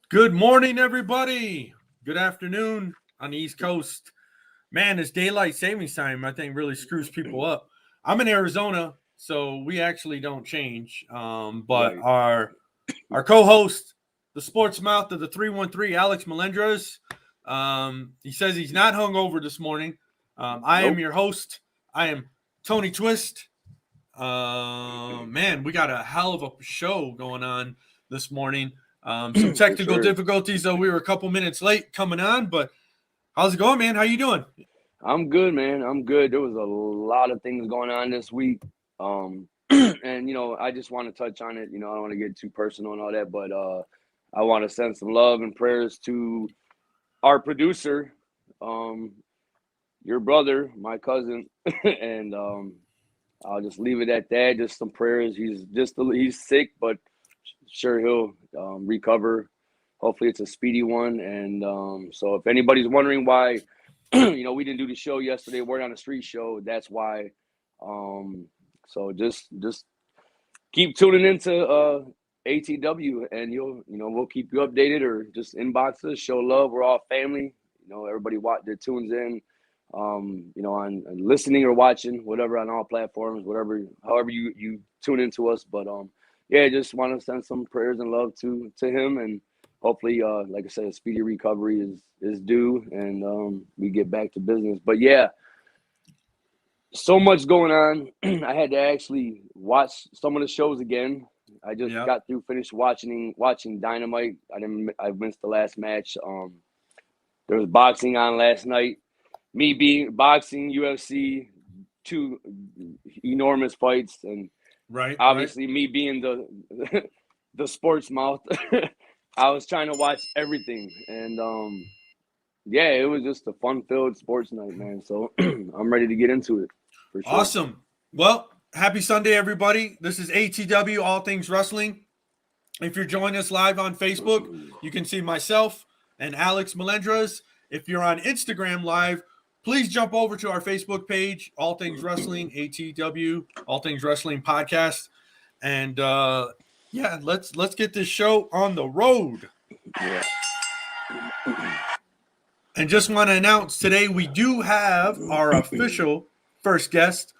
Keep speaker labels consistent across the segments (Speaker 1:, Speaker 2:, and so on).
Speaker 1: Good morning, everybody. Good afternoon on the East Coast. Man, this daylight savings time, I think, really screws people up. I'm in Arizona, so we actually don't change. But
Speaker 2: Right.
Speaker 1: our co-host, the sports mouth of the 313, Alex Melendres, he says he's not hungover this morning. I am
Speaker 2: Nope.
Speaker 1: your host. I am Tony Twist. Man, we got a hell of a show going on this morning. Some
Speaker 2: For
Speaker 1: technical
Speaker 2: sure.
Speaker 1: difficulties, though we were a couple minutes late coming on. But how's it going, man? How you doing?
Speaker 2: I'm good, man. I'm good. There was a lot of things going on this week. And I just want to touch on it. I don't want to get too personal and all that, but I want to send some love and prayers to our producer, um, your brother, my cousin, and I'll just leave it at that. Just some prayers. He's sick, but sure he'll recover. Hopefully, it's a speedy one. And so, if anybody's wondering why, we didn't do the show yesterday, Word on the Street show. That's why. So just keep tuning into ATW, and we'll keep you updated, or just inbox us, show love. We're all family. Everybody that tunes in, on listening or watching, whatever, on all platforms, however you tune into us. But yeah, just want to send some prayers and love to him, and hopefully, like I said, a speedy recovery is due, and we get back to business. But yeah, so much going on. I had to actually watch some of the shows again. I just
Speaker 1: Yeah.
Speaker 2: got through finished watching Dynamite. I missed the last match. There was boxing on last night. Me being boxing, UFC, two enormous fights, and
Speaker 1: Right. Right.
Speaker 2: obviously me being the the sports mouth. I was trying to watch everything, and yeah, it was just a fun-filled sports night, man. So I'm ready to get into it for sure.
Speaker 1: Awesome. Well, happy Sunday, everybody. This is ATW, All Things Wrestling. If you're joining us live on Facebook, you can see myself and Alex Melendres. If you're on Instagram Live, please jump over to our Facebook page, All Things Wrestling, ATW, All Things Wrestling Podcast. And yeah, let's get this show on the road.
Speaker 2: Yeah.
Speaker 1: And just want to announce today we do have our official first guest.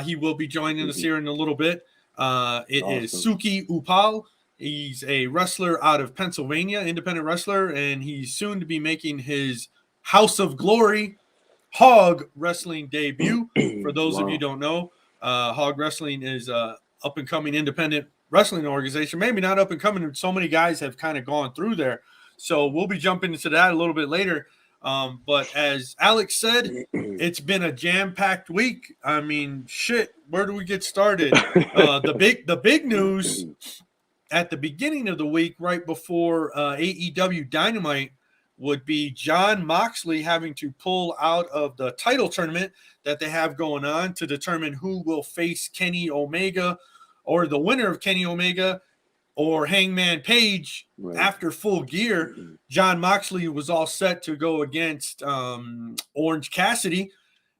Speaker 1: He will be joining us here in a little bit. It is
Speaker 2: Awesome.
Speaker 1: Suki Upal. He's a wrestler out of Pennsylvania, independent wrestler, and he's soon to be making his House of Glory Hog Wrestling debut. For those of you who
Speaker 2: Wow.
Speaker 1: don't know, Hog Wrestling is a up and coming independent wrestling organization. Maybe not up and coming. So many guys have kind of gone through there. So we'll be jumping into that a little bit later. But as Alex said, it's been a jam-packed week. I mean, shit. Where do we get started? The big news at the beginning of the week, right before AEW Dynamite, would be Jon Moxley having to pull out of the title tournament that they have going on to determine who will face Kenny Omega, or the winner of Kenny Omega or Hangman Page.
Speaker 2: Right.
Speaker 1: After Full Gear, Jon Moxley was all set to go against Orange Cassidy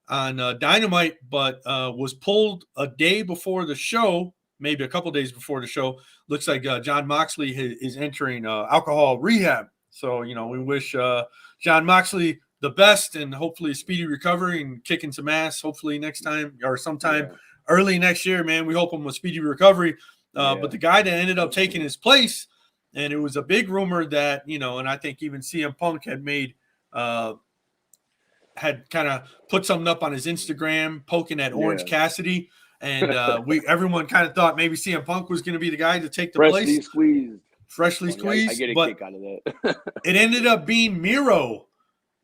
Speaker 1: on Dynamite, but was pulled a day before the show, maybe a couple days before the show. Looks like Jon Moxley is entering alcohol rehab. So, we wish Jon Moxley the best and hopefully a speedy recovery and kicking some ass, hopefully next time or sometime early next year, man. We hope him a speedy recovery. But the guy that ended up taking his place, and it was a big rumor that, and I think even CM Punk had had kind of put something up on his Instagram poking at Orange Cassidy. And everyone kind of thought maybe CM Punk was going to be the guy to take the
Speaker 2: Freshly
Speaker 1: place.
Speaker 2: squeezed.
Speaker 1: Freshly squeezed.
Speaker 2: I get a
Speaker 1: but
Speaker 2: kick out of that.
Speaker 1: It ended up being Miro.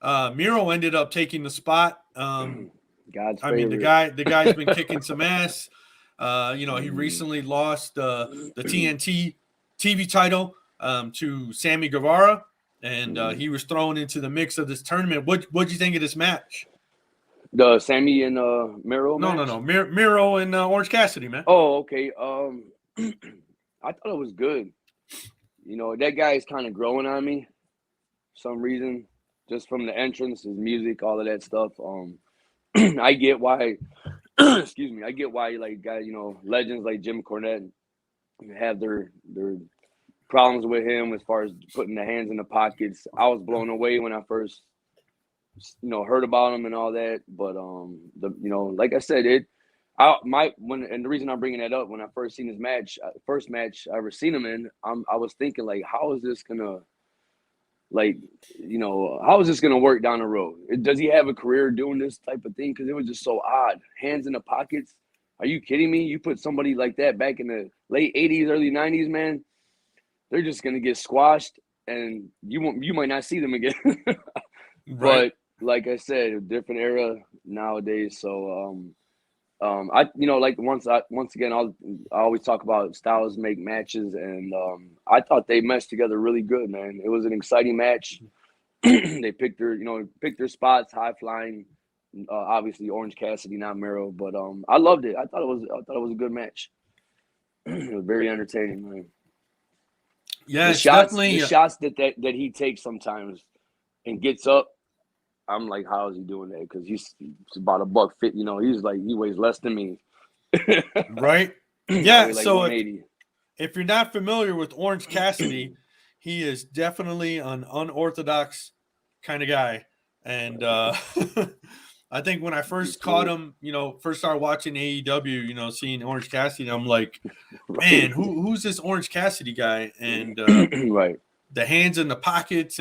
Speaker 1: Miro ended up taking the spot.
Speaker 2: God's
Speaker 1: I mean, the guy's been kicking some ass. He recently lost the TNT TV title to Sammy Guevara, and he was thrown into the mix of this tournament. What'd you think of this match?
Speaker 2: The Sammy and Miro
Speaker 1: No,
Speaker 2: match?
Speaker 1: no. Miro and Orange Cassidy, man.
Speaker 2: Oh, okay. I thought it was good. That guy is kind of growing on me for some reason, just from the entrance, his music, all of that stuff. I get why. Excuse me. I get why, like, guys, legends like Jim Cornette have their problems with him as far as putting the hands in the pockets. I was blown away when I first, heard about him and all that. But like I said, and the reason I'm bringing that up, when I first seen his match, first match I ever seen him in, I was thinking like, how is this gonna, how is this gonna work down the road? Does he have a career doing this type of thing? Because it was just so odd. Hands in the pockets. Are you kidding me? You put somebody like that back in the late 80s, early 90s, man, they're just gonna get squashed, and you might not see them again.
Speaker 1: Right.
Speaker 2: But like I said, a different era nowadays. So once again, I always talk about styles make matches, and I thought they meshed together really good, man. It was an exciting match. They picked their spots, high flying. Obviously, Orange Cassidy, not Miro, but I loved it. I thought it was a good match. It was very entertaining, man.
Speaker 1: Yeah,
Speaker 2: The shots that he takes sometimes and gets up, I'm like, how is he doing that? Because he's about $150. He's like, he weighs less than me.
Speaker 1: Right. Yeah. So
Speaker 2: 180.
Speaker 1: if you're not familiar with Orange Cassidy, he is definitely an unorthodox kind of guy. And I think when I first caught him, first started watching AEW, seeing Orange Cassidy, I'm like, man, who's this Orange Cassidy guy? And
Speaker 2: right.
Speaker 1: the hands in the pockets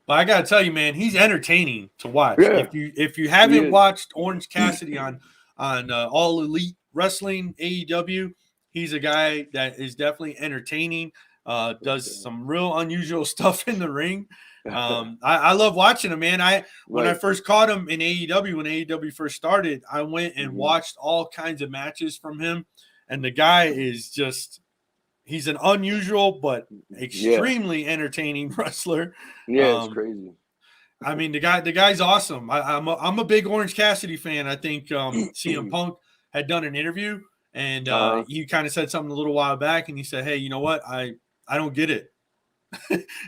Speaker 1: but I gotta tell you, man, he's entertaining to watch.
Speaker 2: Yeah.
Speaker 1: If you haven't watched Orange Cassidy on All Elite Wrestling AEW, he's a guy that is definitely entertaining. Does some real unusual stuff in the ring. I love watching him, man. When I first caught him in AEW, when AEW first started, I went and watched all kinds of matches from him, and the guy is he's an unusual but extremely entertaining wrestler.
Speaker 2: Yeah, it's crazy.
Speaker 1: I mean, the guy's awesome. I'm a big Orange Cassidy fan. I think CM Punk had done an interview, and he kind of said something a little while back, and he said, "Hey, you know what? I don't get it."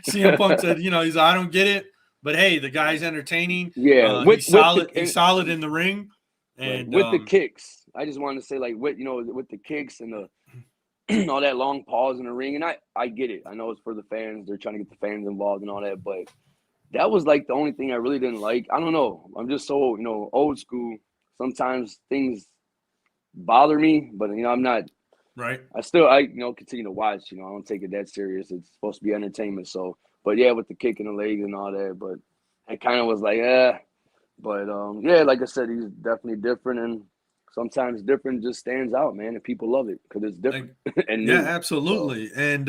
Speaker 1: CM Punk said, he's I don't get it, but hey, the guy's entertaining.
Speaker 2: Yeah,
Speaker 1: he's solid. He's solid in the ring, and
Speaker 2: with the kicks. I just wanted to say, like, with the kicks and the all that long pause in the ring, and I get it. I know it's for the fans. They're trying to get the fans involved and all that, but that was like the only thing I really didn't like. I don't know. I'm just so old school. Sometimes things bother me, but I'm not.
Speaker 1: Right.
Speaker 2: I continue to watch. I don't take it that serious. It's supposed to be entertainment. So, but yeah, with the kick in the legs and all that, but I kind of was like, But like I said, he's definitely different, and sometimes different just stands out, man, and people love it because it's different. And
Speaker 1: yeah, absolutely. So, and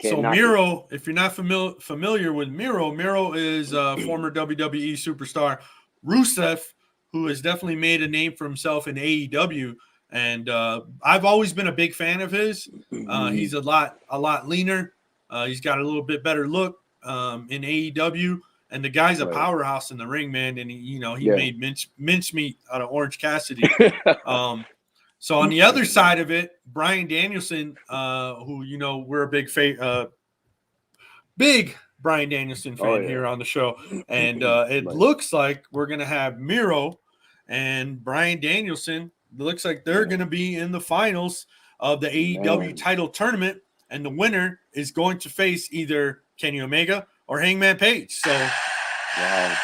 Speaker 1: so Miro, if you're not familiar with Miro is former WWE superstar Rusev, who has definitely made a name for himself in AEW. And I've always been a big fan of his. He's a lot leaner. He's got a little bit better look in AEW, and the guy's a powerhouse in the ring, man. And he made mincemeat out of Orange Cassidy. So on the other side of it, Bryan Danielson, who we're a big Bryan Danielson fan here on the show, and it looks like we're gonna have Miro and Bryan Danielson. It looks like they're going to be in the finals of the AEW title tournament, and the winner is going to face either Kenny Omega or Hangman Page. So,
Speaker 2: wow.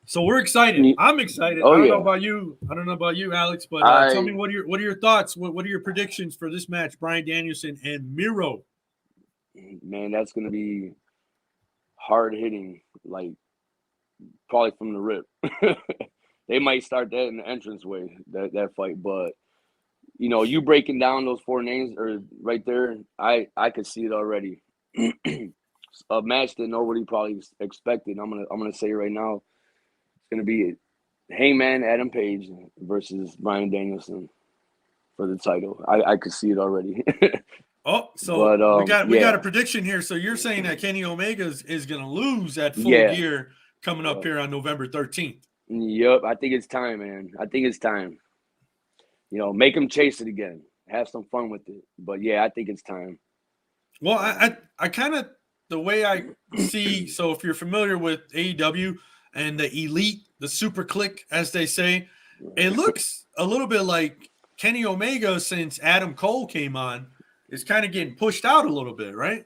Speaker 1: So we're excited. I'm excited. I don't know about you. I don't know about you, Alex, but tell me what are your thoughts? What are your predictions for this match, Bryan Danielson and Miro?
Speaker 2: Man, that's going to be hard hitting, like. Probably from the rip. They might start that in the entranceway, that fight. But, you breaking down those four names or right there, I could see it already. A match that nobody probably expected. I'm gonna say right now, it's gonna be Hangman Adam Page versus Bryan Danielson for the title. I could see it already.
Speaker 1: Oh, so we got a prediction here. So you're saying that Kenny Omega is gonna lose at Full Gear coming up here on November 13th.
Speaker 2: Yep, I think it's time, man. I think it's time. Make them chase it again. Have some fun with it. But yeah, I think it's time.
Speaker 1: Well, I kind of the way I see. So if you're familiar with AEW and the Elite, the Super Click, as they say, it looks a little bit like Kenny Omega, since Adam Cole came on, is kind of getting pushed out a little bit, right?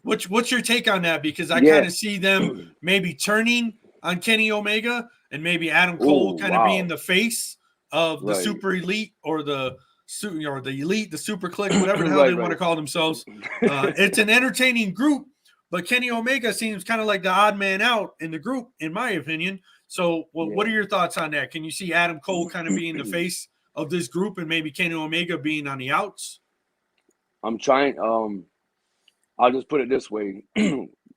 Speaker 1: What's your take on that? Because I kind of see them maybe turning on Kenny Omega and maybe Adam Cole kind of being the face of the super elite or the elite, the super clique, whatever the hell they want to call themselves. It's an entertaining group, but Kenny Omega seems kind of like the odd man out in the group, in my opinion. So what are your thoughts on that? Can you see Adam Cole kind of being the face of this group and maybe Kenny Omega being on the outs?
Speaker 2: I'm trying. I'll just put it this way.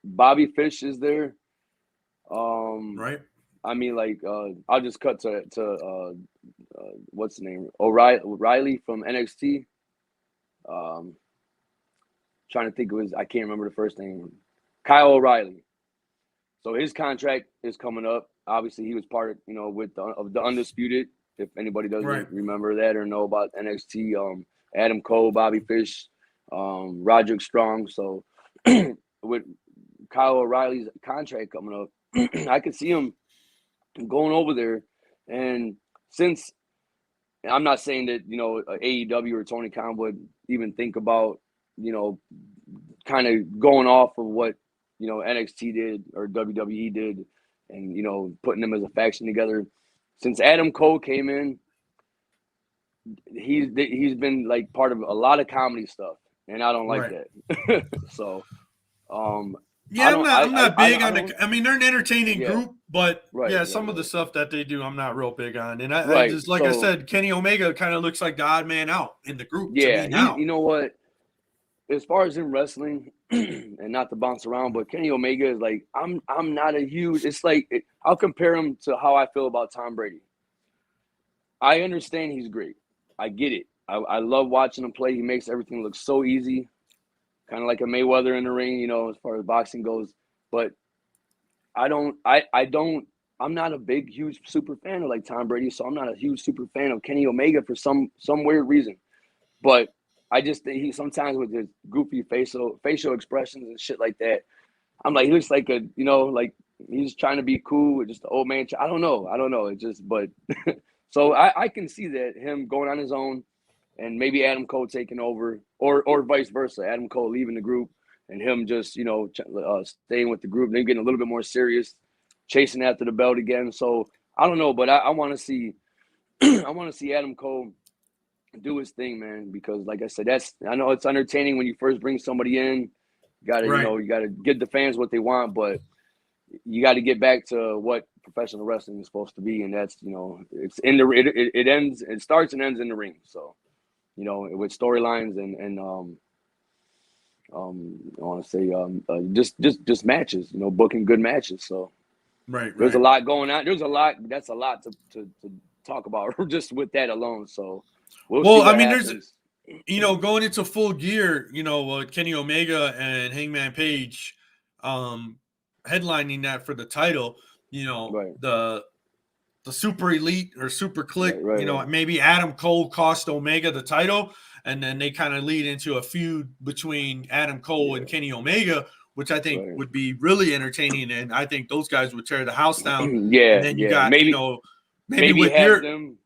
Speaker 2: Bobby Fish is there.
Speaker 1: Right.
Speaker 2: I mean, like, I'll just cut to what's the name? O'Reilly from NXT. Trying to think I can't remember the first name. Kyle O'Reilly. So his contract is coming up. Obviously, he was part of, with the Undisputed. If anybody doesn't remember that or know about NXT, Adam Cole, Bobby Fish, Roderick Strong. So with Kyle O'Reilly's contract coming up, I could see him going over there. And since I'm not saying that, AEW or Tony Khan would even think about, kind of going off of what, NXT did or WWE did and, putting them as a faction together. Since Adam Cole came in, he's been like part of a lot of comedy stuff, and I don't like that. So,
Speaker 1: I'm not big on the. I mean, they're an entertaining group, but some of the stuff that they do, I'm not real big on. And I just I said, Kenny Omega kind of looks like the odd man out in the group.
Speaker 2: Yeah, you know what? As far as in wrestling, and not to bounce around, but Kenny Omega is like I'm not a huge. It's like I'll compare him to how I feel about Tom Brady. I understand he's great. I get it. I love watching him play. He makes everything look so easy, kind of like a Mayweather in the ring, as far as boxing goes. But I'm not a big, huge super fan of like Tom Brady, so I'm not a huge super fan of Kenny Omega for some weird reason. But I just think he sometimes with his goofy facial expressions and shit like that, I'm like, he looks like like he's trying to be cool with just the old man. I don't know. It just, but so I can see that him going on his own and maybe Adam Cole taking over or vice versa. Adam Cole leaving the group and him just, staying with the group and then getting a little bit more serious, chasing after the belt again. So I don't know, but I want to see, Adam Cole do his thing, man, because like I said, I know it's entertaining when you first bring somebody in. You gotta, you gotta give the fans what they want, but you got to get back to what professional wrestling is supposed to be, and that's it's in the it starts and ends in the ring. So, with storylines and I want to say just matches, booking good matches. So, there's a lot going on. That's a lot to talk about just with that alone. So.
Speaker 1: Well, I mean, happens. There's, going into Full Gear, Kenny Omega and Hangman Page, headlining that for the title, the super elite or super clique, maybe Adam Cole cost Omega the title, and then they kind of lead into a feud between Adam Cole and Kenny Omega, which I think would be really entertaining, and I think those guys would tear the house down. And then you got maybe with
Speaker 2: have them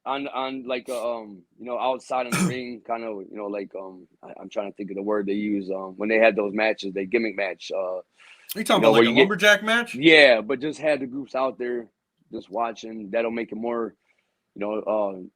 Speaker 2: on like outside of the ring, kind of like I'm trying to think of the word they use when they had those matches, they gimmick match.
Speaker 1: Are you talking about like a lumberjack match?
Speaker 2: Yeah, but just have the groups out there just watching. That'll make it more, it'll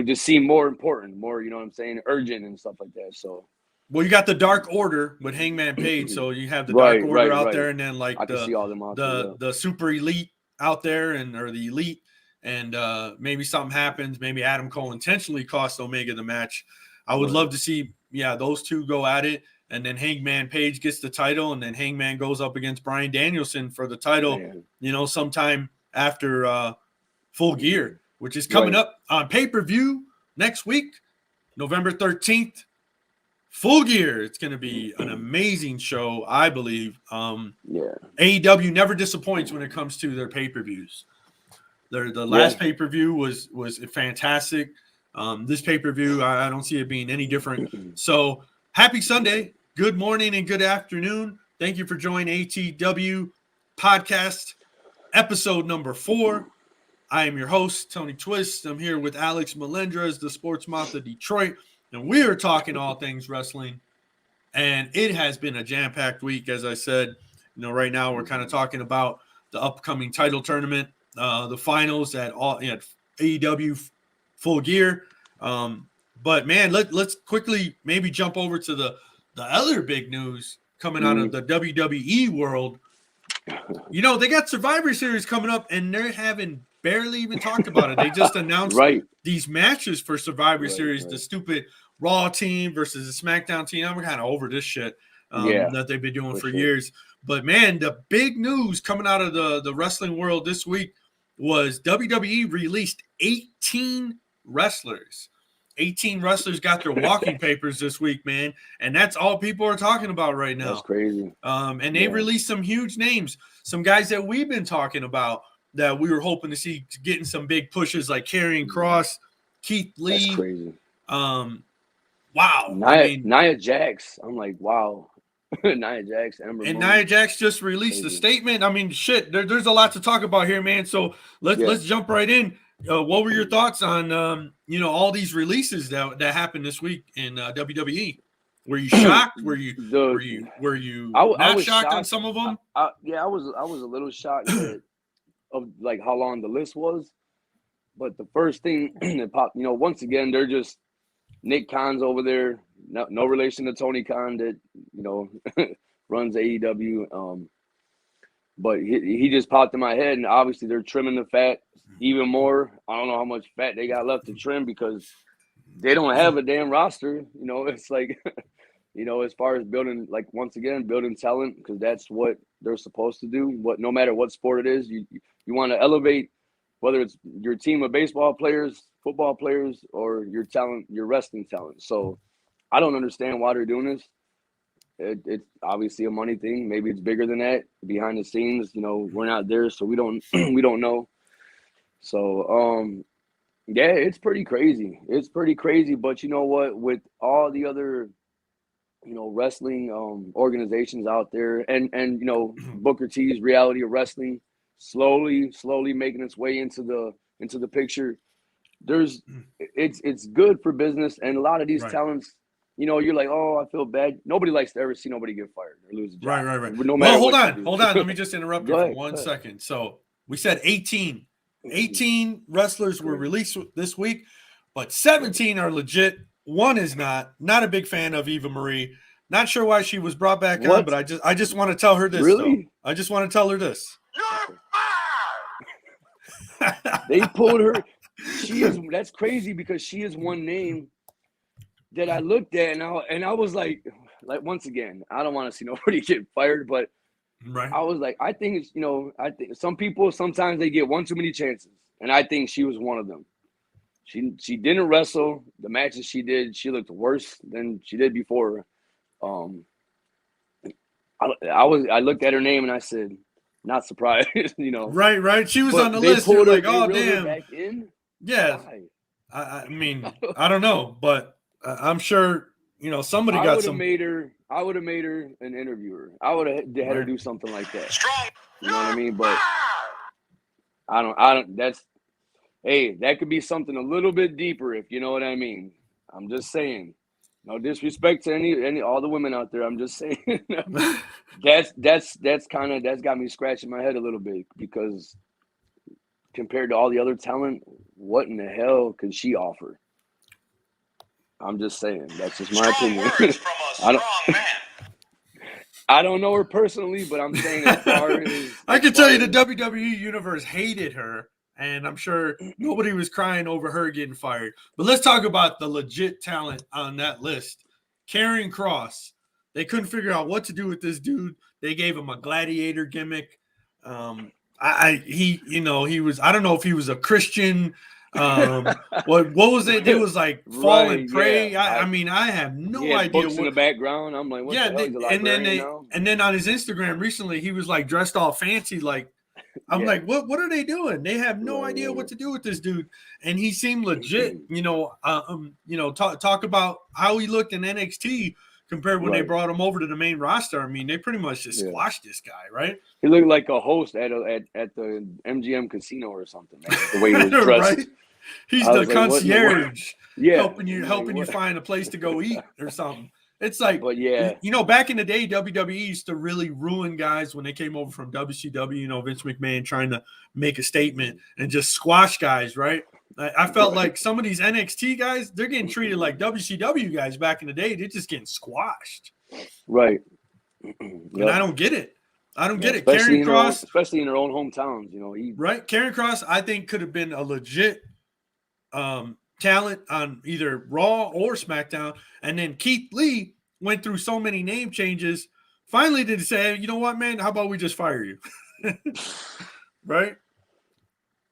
Speaker 2: just seem more important, more, what I'm saying, urgent and stuff like that. So.
Speaker 1: Well, you got the Dark Order with Hangman Page, so you have the Dark Order out there, and then like the super elite out there, or the elite. And maybe something happens. Maybe Adam Cole intentionally cost Omega the match. I would love to see, those two go at it. And then Hangman Page gets the title. And then Hangman goes up against Bryan Danielson for the title, sometime after Full Gear, which is coming up on pay-per-view next week, November 13th. Full Gear. It's going to be an amazing show, I believe. AEW never disappoints when it comes to their pay-per-views. The last pay-per-view was fantastic. This pay-per-view, I don't see it being any different. So happy Sunday. Good morning and good afternoon. Thank you for joining ATW podcast episode number 4. I am your host, Tony Twist. I'm here with Alex Melendrez, the Sports Moth of Detroit, and we are talking all things wrestling. And it has been a jam-packed week, as I said. Right now we're kind of talking about the upcoming title tournament, the finals at AEW Full Gear. But man, let's quickly maybe jump over to the other big news coming out of the WWE world. They got Survivor Series coming up, and they haven't barely even talked about it. They just announced these matches for Survivor Series, the stupid Raw team versus the Smackdown team. I'm kind of over this shit that they've been doing for years. But man, the big news coming out of the wrestling world this week was WWE released 18 wrestlers. 18 wrestlers got their walking papers this week, man. And that's all people are talking about right now.
Speaker 2: That's crazy.
Speaker 1: And they released some huge names, some guys that we've been talking about that we were hoping to see getting some big pushes like Karrion Kross, Keith Lee.
Speaker 2: That's crazy.
Speaker 1: Wow.
Speaker 2: Nia Jax. I'm like, wow. Nia Jax.
Speaker 1: Nia Jax just released a statement. I mean, shit, there's a lot to talk about here, man. So let's jump right in. What were your thoughts on all these releases that happened this week in WWE? Were you shocked? Were you not shocked on some of them?
Speaker 2: I was a little shocked of like how long the list was. But the first thing that popped, once again, they're just Nick Khan's over there. No relation to Tony Khan that runs AEW. But he just popped in my head, and obviously they're trimming the fat even more. I don't know how much fat they got left to trim because they don't have a damn roster. It's like, as far as building, like, once again, building talent, because that's what they're supposed to do. No matter what sport it is, you want to elevate, whether it's your team of baseball players, football players, or your talent, your wrestling talent. So I don't understand why they're doing this. It's obviously a money thing. Maybe it's bigger than that behind the scenes. We're not there, so we don't know. So it's pretty crazy. It's pretty crazy. But you know what? With all the other wrestling organizations out there, and Booker T's Reality of Wrestling slowly making its way into the picture. It's good for business, and a lot of these talents. You're like, oh, I feel bad. Nobody likes to ever see nobody get fired or lose a job.
Speaker 1: Right.
Speaker 2: No matter
Speaker 1: hold on. Let me just interrupt you for 1 second. So we said 18 wrestlers were released this week, but 17 are legit. One is not a big fan of Eva Marie. Not sure why she was brought back on, but I just want to tell her this.
Speaker 2: Really?
Speaker 1: Though. I just want to tell her this.
Speaker 2: They pulled her. That's crazy because she is one name that I looked at and I was like once again, I don't want to see nobody get fired, but I was like, I think it's I think some people sometimes they get one too many chances, and I think she was one of them. She didn't wrestle. The matches she did, she looked worse than she did before. I looked at her name and I said, not surprised,
Speaker 1: Right. She was on the list. You're like, oh damn.
Speaker 2: Back in?
Speaker 1: Yeah. I mean, I don't know, but I'm sure somebody got some.
Speaker 2: I would have made her an interviewer. I would have had her do something like that. You know what I mean? But I don't. That could be something a little bit deeper, if you know what I mean. I'm just saying. No disrespect to any all the women out there. I'm just saying. that's got me scratching my head a little bit because compared to all the other talent, what in the hell could she offer? I'm just saying. That's just my opinion. I don't know her personally, but I'm saying as far as
Speaker 1: I can tell you the WWE universe hated her, and I'm sure nobody was crying over her getting fired. But let's talk about the legit talent on that list. Karrion Kross. They couldn't figure out what to do with this dude. They gave him a gladiator gimmick. He was, I don't know if he was a Christian. What was it? It was like fall and pray. Yeah. I mean, I have no idea.
Speaker 2: Books in the background. I'm like, what the hell?
Speaker 1: And then on his Instagram recently, he was like dressed all fancy. Like, I'm like, what are they doing? They have no idea what to do with this dude. And he seemed legit. Talk about how he looked in NXT. compared when they
Speaker 2: Right.
Speaker 1: brought him over to the main roster. I mean, they pretty much just
Speaker 2: Yeah.
Speaker 1: squashed this guy, right?
Speaker 2: He looked like a host at the MGM casino or something, man. The way he was dressed.
Speaker 1: Right? He's
Speaker 2: I
Speaker 1: the
Speaker 2: was like, what in the world?
Speaker 1: concierge,
Speaker 2: Yeah.
Speaker 1: helping you
Speaker 2: I'm like, what?
Speaker 1: find a place to go eat or something. It's like,
Speaker 2: But yeah,
Speaker 1: you know, back in the day, WWE used to really ruin guys when they came over from WCW. You know, Vince McMahon trying to make a statement and just squash guys, right? I felt like some of these NXT guys, they're getting treated like WCW guys back in the day. They're just getting squashed.
Speaker 2: right.
Speaker 1: And I don't get it. I don't get it.
Speaker 2: Especially
Speaker 1: Karrion Kross,
Speaker 2: especially in their own hometowns, you know.
Speaker 1: right? Karrion Kross, I think could have been a legit talent on either Raw or SmackDown. And then Keith Lee went through so many name changes. Finally, did he say, you know what, man? How about we just fire you? Right?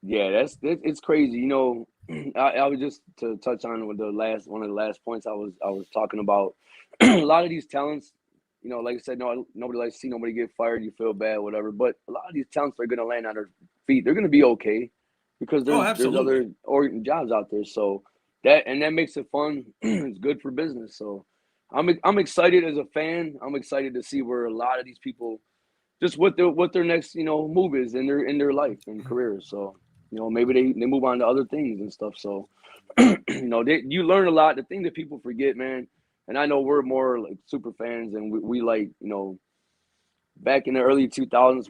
Speaker 2: Yeah, it's crazy. You know, I was just to touch on with one of the last points I was talking about. A lot of these talents, you know, like I said, nobody likes to see nobody get fired. You feel bad, whatever. But a lot of these talents are going to land on their feet. They're going to be okay because there's other jobs out there. So that makes it fun. It's good for business. So I'm excited as a fan. I'm excited to see where a lot of these people, just what their next, you know, move is in their life and career. So, you know, maybe they move on to other things and stuff. So, you know, you learn a lot. The thing that people forget, man, and I know we're more like super fans, and we like, you know, back in the early 2000s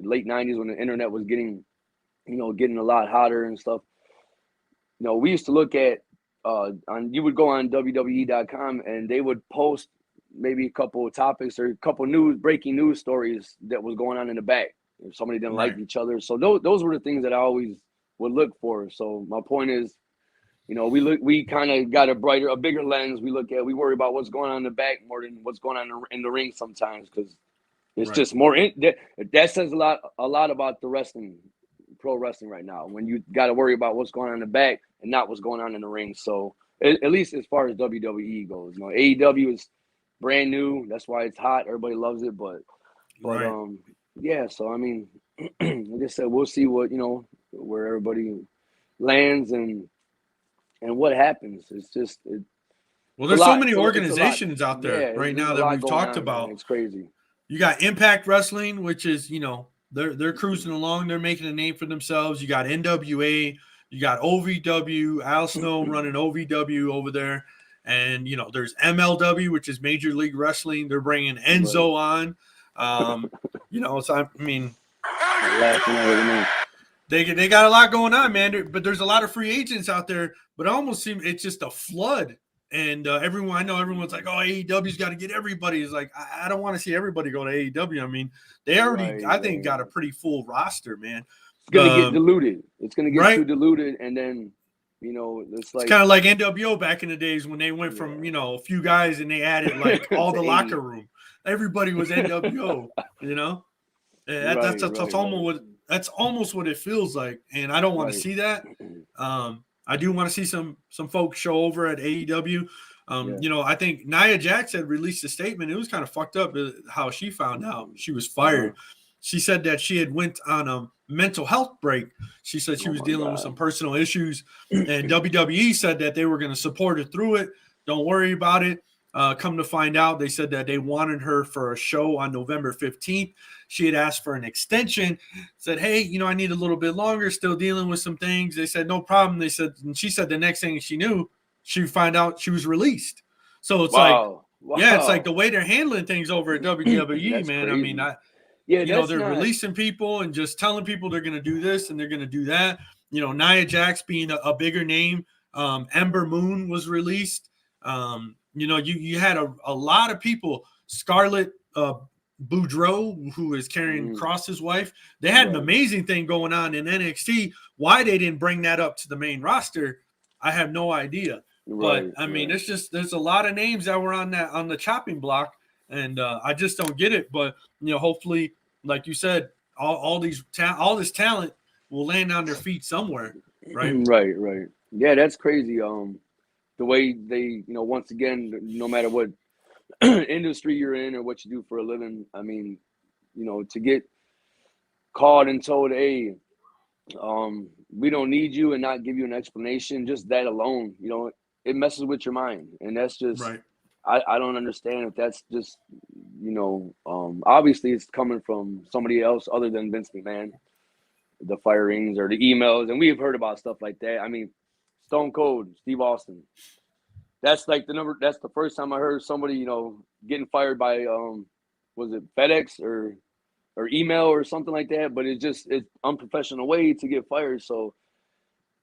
Speaker 2: late 90s when the internet was getting a lot hotter and stuff. You know, we used to look at you would go on WWE.com and they would post maybe a couple of topics or a couple breaking news stories that was going on in the back. If somebody didn't like each other. So those were the things that I always would look for. So my point is, you know, we kind of got a bigger lens. We worry about what's going on in the back more than what's going on in the ring sometimes, because it's just more that says a lot about the pro wrestling right now, when you got to worry about what's going on in the back and not what's going on in the ring. So at least as far as WWE goes, you know, AEW is brand new. That's why it's hot. Everybody loves it. But yeah. So I mean, like I said, we'll see where everybody lands and what happens. It's just
Speaker 1: well, there's so many organizations out there right now that we've talked about.
Speaker 2: Man. It's crazy.
Speaker 1: You got Impact Wrestling, which is, you know, they're cruising along. They're making a name for themselves. You got NWA. You got OVW. Al Snow running OVW over there. And, you know, there's MLW, which is Major League Wrestling. They're bringing Enzo on. You know, so I mean, they got a lot going on, man. But there's a lot of free agents out there. But it almost seems it's just a flood. And everyone's like, oh, AEW's got to get everybody. It's like, I don't want to see everybody go to AEW. I mean, they already, I think, got a pretty full roster, man.
Speaker 2: It's going to get diluted. It's going to get too diluted. And then, you know, it's
Speaker 1: kind of like NWO back in the days when they went from, you know, a few guys and they added like all the locker room. Everybody was NWO, you know? And that's almost what it feels like. And I don't want to see that. I do want to see some folks show over at AEW. You know, I think Nia Jax had released a statement. It was kind of fucked up how she found out she was fired. She said that she had went on a mental health break. She said she was dealing with some personal issues, and WWE said that they were going to support her through it. Don't worry about it. Come to find out, they said that they wanted her for a show on November 15th. She had asked for an extension, said, hey, you know, I need a little bit longer, still dealing with some things. They said, no problem. They said, and she said the next thing she knew, she found out she was released. So it's it's like the way they're handling things over at WWE, man. Crazy. I mean, they're releasing people and just telling people they're going to do this and they're going to do that. You know, Nia Jax being a bigger name. Ember Moon was released. You know, you had a lot of people. Scarlett Boudreaux, who is Karrion Kross's wife, they had an amazing thing going on in NXT. Why they didn't bring that up to the main roster, I have no idea. But I mean, there's a lot of names that were on the chopping block, and I just don't get it. But you know, hopefully, like you said, all this talent will land on their feet somewhere, right?
Speaker 2: Right. Yeah, that's crazy. The way they, you know, once again, no matter what industry you're in or what you do for a living, I mean, you know, to get called and told, hey, we don't need you, and not give you an explanation, just that alone, you know, it messes with your mind. And that's just I don't understand if that's just, obviously it's coming from somebody else other than Vince McMahon, the firings or the emails, and we've heard about stuff like that. I mean, Stone Cold, Steve Austin. That's like that's the first time I heard somebody, getting fired by was it FedEx or email or something like that, but it's unprofessional way to get fired. So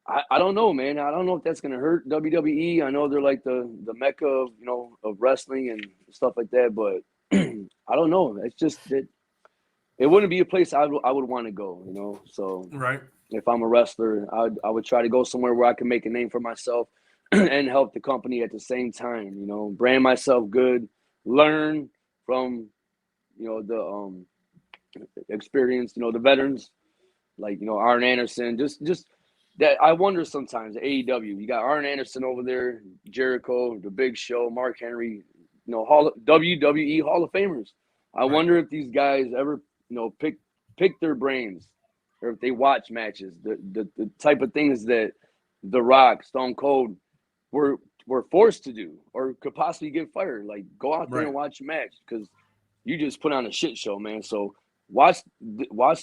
Speaker 2: I don't know, man. I don't know if that's gonna hurt WWE. I know they're like the mecca of of wrestling and stuff like that, but I don't know. It's just that it wouldn't be a place I would want to go. So
Speaker 1: Right.
Speaker 2: if I'm a wrestler, I would try to go somewhere where I can make a name for myself and help the company at the same time. Brand myself good, learn from the experience, the veterans like Arn Anderson, just that. I wonder sometimes AEW, you got Arn Anderson over there, Jericho, The Big Show, Mark Henry, WWE Hall of Famers. I wonder if these guys ever pick their brains, or if they watch matches, the type of things that The Rock, Stone Cold were forced to do or could possibly get fired. Like, go out there and watch a match because you just put on a shit show, man. So watch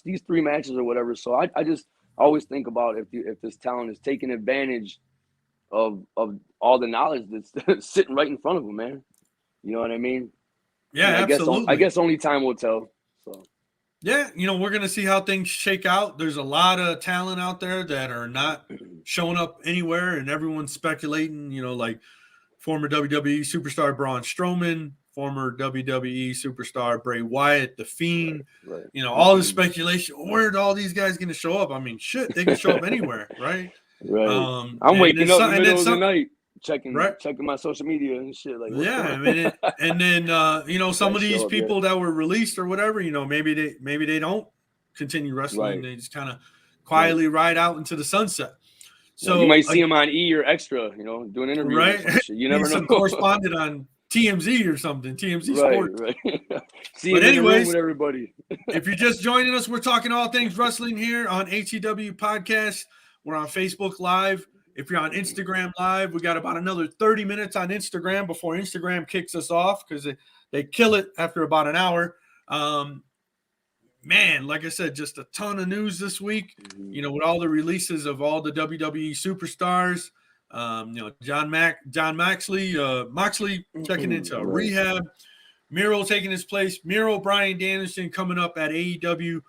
Speaker 2: these 3 matches or whatever. So I just always think about if this talent is taking advantage of all the knowledge that's sitting right in front of them, man. You know what I mean?
Speaker 1: Yeah,
Speaker 2: and
Speaker 1: absolutely.
Speaker 2: I guess only time will tell. So
Speaker 1: yeah, we're gonna see how things shake out. There's a lot of talent out there that are not showing up anywhere, and everyone's speculating. Like former WWE superstar Braun Strowman, former WWE superstar Bray Wyatt, The Fiend.
Speaker 2: right.
Speaker 1: All the speculation. Where are all these guys going to show up? I mean, shit, they can show up anywhere, right?
Speaker 2: Right. I'm waking up in the middle of the night, checking my social media and shit. Like,
Speaker 1: yeah, I mean, and then some of these people that were released or whatever, maybe they don't continue wrestling. Right. They just kind of quietly ride out into the sunset. So
Speaker 2: you might see them on E or Extra, doing interviews.
Speaker 1: Right.
Speaker 2: Or some shit. You never know.
Speaker 1: Some correspondent on TMZ or something. TMZ Sports.
Speaker 2: Right. See
Speaker 1: but
Speaker 2: him
Speaker 1: anyways,
Speaker 2: in the room with everybody.
Speaker 1: If you're just joining us, we're talking all things wrestling here on ATW Podcast. We're on Facebook Live. If you're on Instagram Live, we got about another 30 minutes on Instagram before Instagram kicks us off because they kill it after about an hour. Man, like I said, just a ton of news this week, with all the releases of all the WWE superstars. Jon Moxley checking into rehab. Miro taking his place. Miro, Bryan Danielson coming up at AEW.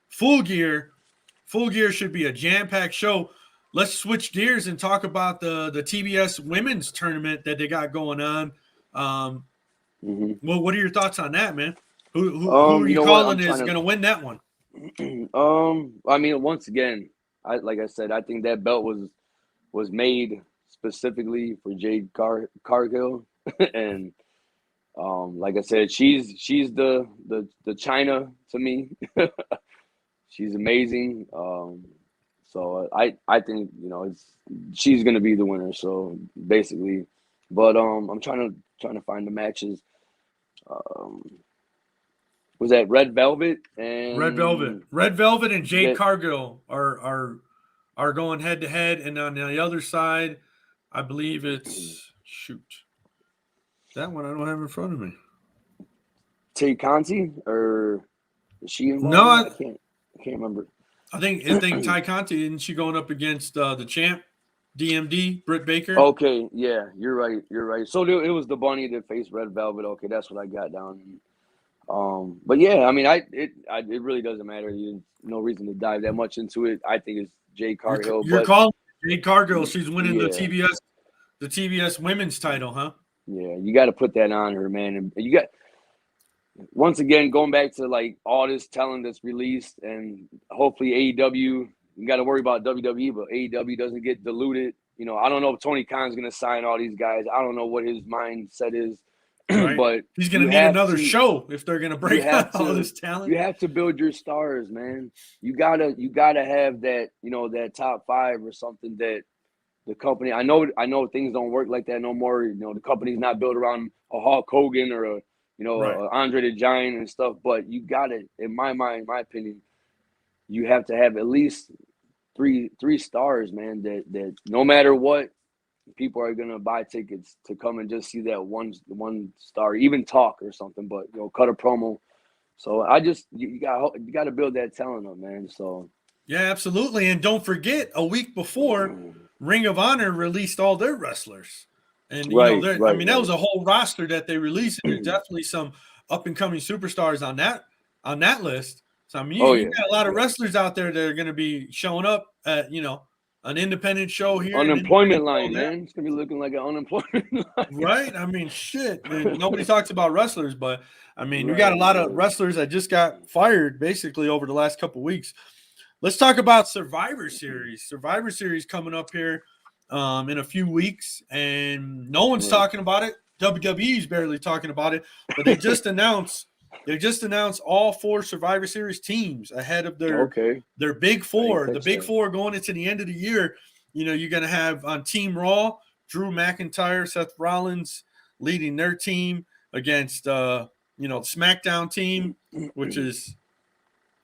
Speaker 1: Full Gear. Full Gear should be a jam-packed show. Let's switch gears and talk about the TBS women's tournament that they got going on. Well, what are your thoughts on that, man? Who are you calling is going to win that one?
Speaker 2: I mean, once again, like I said, I think that belt was made specifically for Jade Cargill, and like I said, she's the China to me. She's amazing. So I think she's gonna be the winner. So basically, but I'm trying to find the matches. Was that Red Velvet and
Speaker 1: Red Velvet and Jade Cargill are going head to head, and on the other side, I believe it's that one I don't have in front of me.
Speaker 2: Tay Conti, or is she involved?
Speaker 1: No,
Speaker 2: I can't remember.
Speaker 1: I think Tay Conti, isn't she going up against the champ, DMD, Britt Baker?
Speaker 2: Okay, yeah, you're right. So it was the bunny that faced Red Velvet. Okay, that's what I got down. But yeah, I mean, it really doesn't matter. There's no reason to dive that much into it. I think it's Jade Cargill.
Speaker 1: You're calling Jade Cargill. She's winning the TBS women's title, huh?
Speaker 2: Yeah, you got to put that on her, man. And you got, once again, going back to like all this talent that's released, and hopefully AEW, you got to worry about WWE, but AEW doesn't get diluted. I don't know if Tony Khan's going to sign all these guys. I don't know what his mindset is.
Speaker 1: Right.
Speaker 2: But
Speaker 1: he's going to need another show if they're going to break out all this talent.
Speaker 2: You have to build your stars, man. You gotta have that, that top 5 or something that the company. I know things don't work like that no more. The company's not built around a Hulk Hogan or a Andre the Giant and stuff. But you gotta, in my mind, my opinion, you have to have at least three stars, man. That no matter what, people are gonna buy tickets to come and just see that one star, even talk or something, but cut a promo. So I just you got to build that talent up, man. So
Speaker 1: yeah, absolutely. And don't forget, a week before, Ring of Honor released all their wrestlers, and
Speaker 2: right.
Speaker 1: I mean that was a whole roster that they released. There's definitely some up and coming superstars on that list. So I mean, you got a lot of wrestlers out there that are going to be showing up at an independent show here.
Speaker 2: Unemployment line, man. It's gonna be looking like an unemployment line.
Speaker 1: Right? I mean, shit. Nobody talks about wrestlers, but I mean, we got a lot of wrestlers that just got fired basically over the last couple of weeks. Let's talk about Survivor Series. Survivor Series coming up here in a few weeks, and no one's talking about it. WWE's barely talking about it, but they just announced all 4 Survivor Series teams ahead of their big 4. The big 4 going into the end of the year. You're going to have on Team Raw, Drew McIntyre, Seth Rollins leading their team against SmackDown team, which is,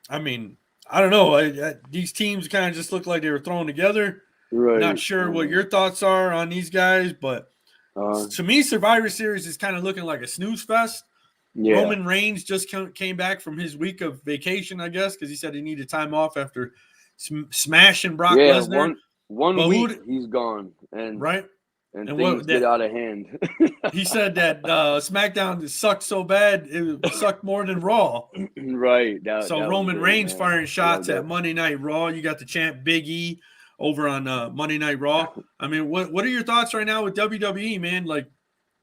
Speaker 1: I mean, I don't know. These teams kind of just look like they were thrown together. Right. Not sure what your thoughts are on these guys, but to me, Survivor Series is kind of looking like a snooze fest. Yeah. Roman Reigns just came back from his week of vacation, I guess, because he said he needed time off after smashing Brock Lesnar.
Speaker 2: One week he's gone, and things get out of hand.
Speaker 1: He said that SmackDown sucked so bad it sucked more than Raw.
Speaker 2: Right.
Speaker 1: So Roman Reigns firing shots at Monday Night Raw. You got the champ Biggie over on Monday Night Raw. I mean, what are your thoughts right now with WWE, man? Like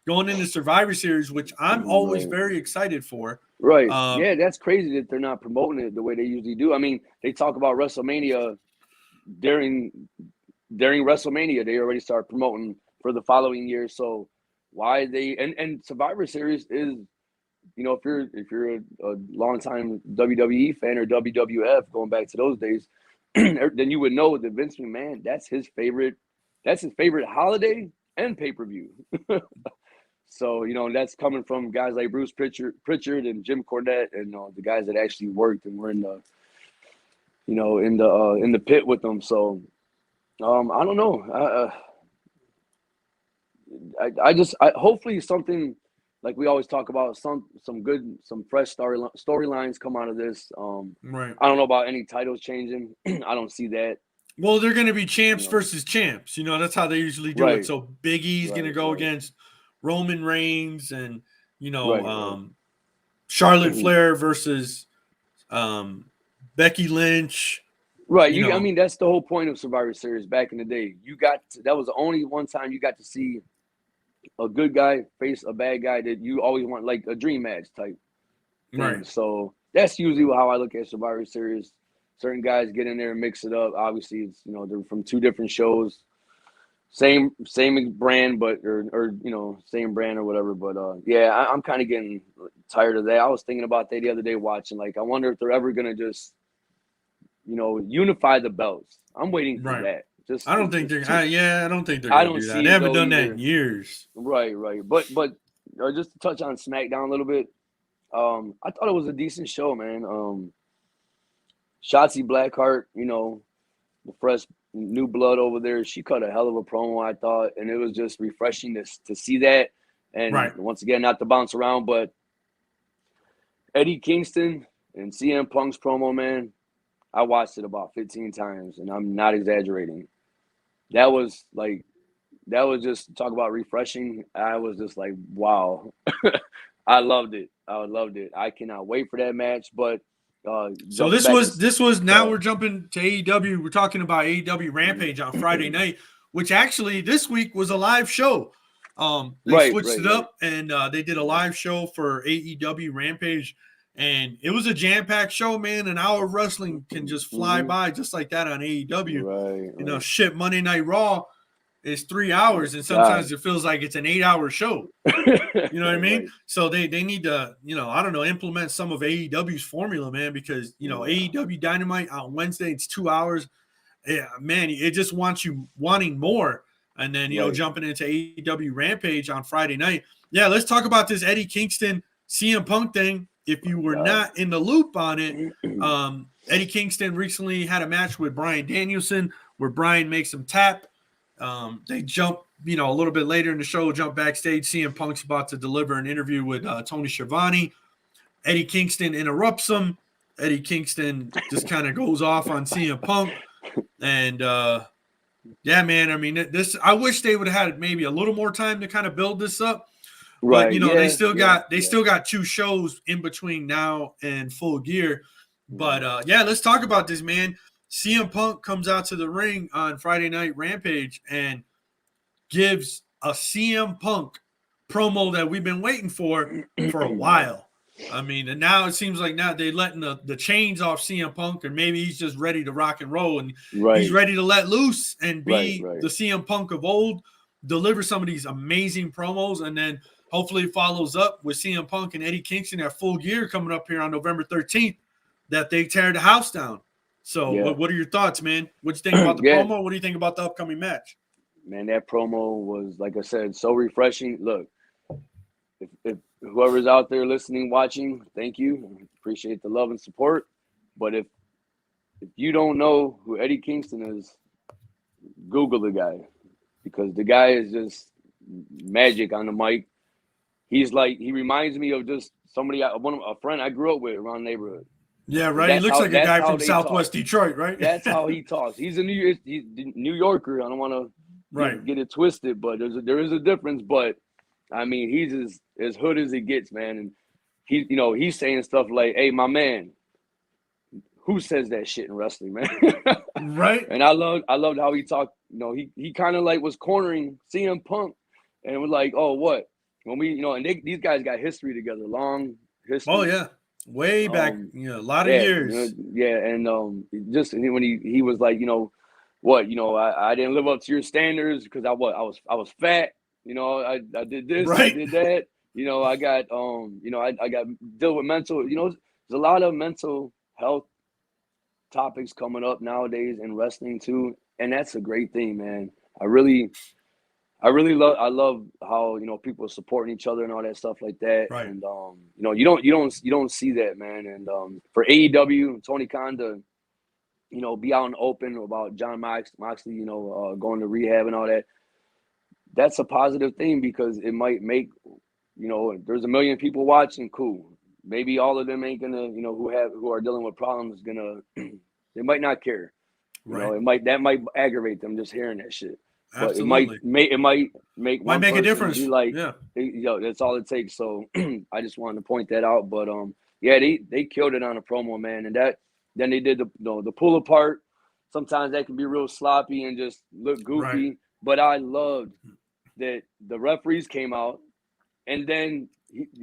Speaker 1: going into Survivor Series, which I'm always very excited for.
Speaker 2: Right. Yeah, that's crazy that they're not promoting it the way they usually do. I mean, they talk about WrestleMania during WrestleMania. They already start promoting for the following year. So why they and Survivor Series is, if you're a longtime WWE fan or WWF going back to those days, then you would know that Vince McMahon, that's his favorite holiday and pay-per-view. So, that's coming from guys like Bruce Pritchard and Jim Cornette and the guys that actually worked and were in the in the pit with them. So I don't know. I hopefully something like we always talk about, some fresh storylines come out of this.
Speaker 1: Right.
Speaker 2: I don't know about any titles changing. I don't see that.
Speaker 1: Well, they're going to be champs versus champs. That's how they usually do it. So Big E's going to go against Roman Reigns, and Charlotte Flair versus Becky Lynch.
Speaker 2: Right. I mean, that's the whole point of Survivor Series back in the day. That was the only one time you got to see a good guy face a bad guy that you always want, like a dream match type. Right. So that's usually how I look at Survivor Series. Certain guys get in there and mix it up. Obviously, it's they're from 2 different shows, same brand, but or same brand or whatever. But I'm kind of getting tired of that. I was thinking about that the other day watching. Like, I wonder if they're ever gonna just unify the belts. I'm waiting for that.
Speaker 1: I don't think they're gonna do that. They haven't done that in years.
Speaker 2: Right. But just to touch on SmackDown a little bit, I thought it was a decent show, man. Shotzi Blackheart, the fresh new blood over there, she cut a hell of a promo, I thought, and it was just refreshing to see that. And once again, not to bounce around, but Eddie Kingston and CM Punk's promo, man, I watched it about 15 times, and I'm not exaggerating. That was just, talk about refreshing. I was just like, wow. I loved it. I cannot wait for that match. But
Speaker 1: so this was now we're jumping to AEW. We're talking about AEW Rampage on Friday night, which actually this week was a live show. They switched it up, and they did a live show for AEW Rampage. And it was a jam-packed show, man. An hour of wrestling can just fly by just like that on AEW. Monday Night Raw is 3 hours, and sometimes it feels like it's an 8-hour show. You know what I mean? So they need to, I don't know, implement some of AEW's formula, man, because, AEW Dynamite on Wednesday, it's 2 hours. Yeah, man, it just wants you wanting more. And then, jumping into AEW Rampage on Friday night. Yeah, let's talk about this Eddie Kingston CM Punk thing. If you were not in the loop on it, Eddie Kingston recently had a match with Bryan Danielson where Bryan makes him tap. They jump you know, a little bit later in the show, jump backstage. CM Punk's about to deliver an interview with Tony Schiavone. Eddie Kingston interrupts him. Eddie Kingston just kind of goes off on CM Punk. And, yeah, man, I mean, I wish they would have had maybe a little more time to kind of build this up.
Speaker 2: Right.
Speaker 1: But, you know,
Speaker 2: yeah,
Speaker 1: they still got 2 shows in between now and Full Gear. But, yeah, let's talk about this, man. CM Punk comes out to the ring on Friday Night Rampage and gives a CM Punk promo that we've been waiting for a while. I mean, and now it seems like now they're letting the chains off CM Punk, and maybe he's just ready to rock and roll, and he's ready to let loose and be the CM Punk of old, deliver some of these amazing promos, and then hopefully follows up with CM Punk and Eddie Kingston at Full Gear coming up here on November 13th, that they tear the house down. So what are your thoughts, man? What do you think about the promo? What do you think about the upcoming match?
Speaker 2: Man, that promo was, like I said, so refreshing. Look, if whoever's out there listening, watching, thank you. Appreciate the love and support. But if you don't know who Eddie Kingston is, Google the guy, because the guy is just magic on the mic. He reminds me of just somebody, a friend I grew up with around the neighborhood.
Speaker 1: Yeah, right. He looks like a guy from Southwest Detroit, right?
Speaker 2: That's how he talks. He's a New Yorker. I don't want to get it twisted, but there is a difference. But I mean, he's as hood as it gets, man. And he's saying stuff like, "Hey, my man, who says that shit in wrestling, man?"
Speaker 1: Right.
Speaker 2: And I loved how he talked. You know, he kind of like was cornering CM Punk, and was like, "Oh, what?" When we, and these guys got history together, long history.
Speaker 1: Oh yeah. Way back, a lot of years.
Speaker 2: And just when he was like, I didn't live up to your standards because I was fat. I did this, I did that. I got I got deal with mental. There's a lot of mental health topics coming up nowadays in wrestling too, and that's a great thing, man. I love how people are supporting each other and all that stuff like that.
Speaker 1: Right.
Speaker 2: And you don't see that, man. And for AEW, Tony Khan to be out and open about Jon Moxley, going to rehab and all that. That's a positive thing because it might make there's a million people watching. Cool. Maybe all of them ain't gonna who are dealing with problems they might not care.
Speaker 1: Right.
Speaker 2: That might aggravate them just hearing that shit. But
Speaker 1: Absolutely.
Speaker 2: it might make
Speaker 1: a difference.
Speaker 2: Be like, that's all it takes. So I just wanted to point that out. But they killed it on a promo, man. And then they did the pull apart. Sometimes that can be real sloppy and just look goofy.
Speaker 1: Right.
Speaker 2: But I loved that the referees came out, and then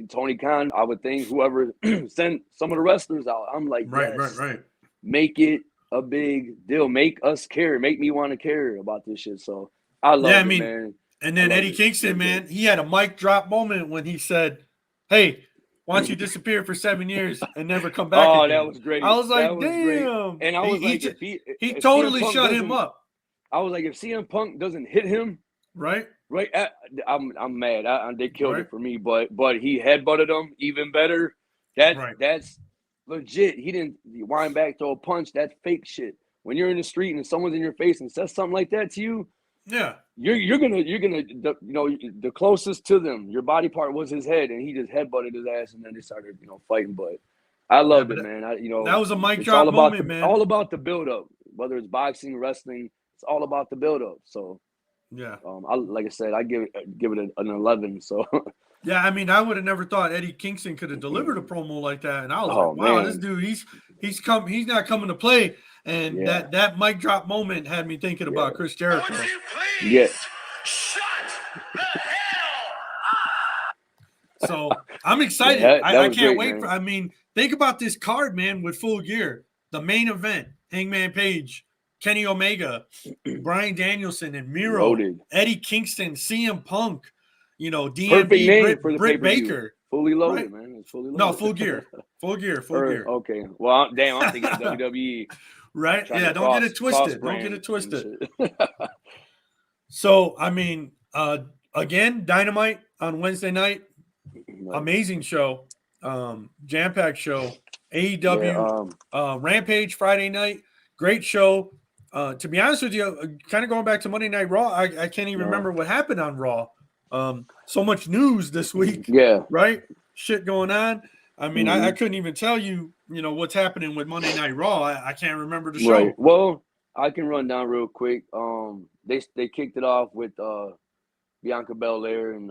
Speaker 2: Tony Khan, I would think whoever sent some of the wrestlers out. I'm like,
Speaker 1: right.
Speaker 2: Make it a big deal. Make us care. Make me want to care about this shit. So I love it, man.
Speaker 1: And then Eddie Kingston, man, he had a mic drop moment when he said, "Hey, why don't you disappear for 7 years and never come back?"
Speaker 2: Oh,
Speaker 1: again?
Speaker 2: that was great.
Speaker 1: I was like,
Speaker 2: damn.
Speaker 1: Great.
Speaker 2: And I was
Speaker 1: he totally shut him up.
Speaker 2: I was like, if CM Punk doesn't hit him,
Speaker 1: right,
Speaker 2: I'm mad. They killed it for me. But he headbutted him even better. That's legit. He didn't wind back, throw a punch. That's fake shit. When you're in the street and someone's in your face and says something like that to you, you're gonna the closest to them. Your body part was his head, and he just headbutted his ass, and then they started fighting. But I loved it, man.
Speaker 1: That was a mic drop moment, man.
Speaker 2: All about the build up. Whether it's boxing, wrestling, it's all about the build up. So like I said, I give it an 11. So.
Speaker 1: Yeah, I mean, I would have never thought Eddie Kingston could have delivered a promo like that, and I was like, "Wow, man. This dude, he's not coming to play." And that mic drop moment had me thinking about Chris Jericho.
Speaker 3: Would you please shut the hell up?
Speaker 1: So I'm excited. I can't wait for. I mean, think about this card, man, with Full Gear, the main event: Hangman Page, Kenny Omega, Bryan Danielson, and Miro,
Speaker 2: Loaded.
Speaker 1: Eddie Kingston, CM Punk.
Speaker 2: DMB,
Speaker 1: Britt Baker.
Speaker 2: Fully loaded, man. It's fully loaded.
Speaker 1: No, Full Gear. Full Gear.
Speaker 2: Okay. Well, I'm thinking WWE.
Speaker 1: Right? Yeah, don't get it twisted. So, I mean, again, Dynamite on Wednesday night. Amazing show. Jam-packed show. AEW Rampage Friday night. Great show. To be honest with you, kind of going back to Monday Night Raw, I can't even remember what happened on Raw. So much news this week.
Speaker 2: Yeah.
Speaker 1: Right? Shit going on. I mean,
Speaker 2: Mhm.
Speaker 1: I couldn't even tell you, what's happening with Monday Night Raw. I can't remember the show.
Speaker 2: Right. Well, I can run down real quick. They kicked it off with Bianca Belair and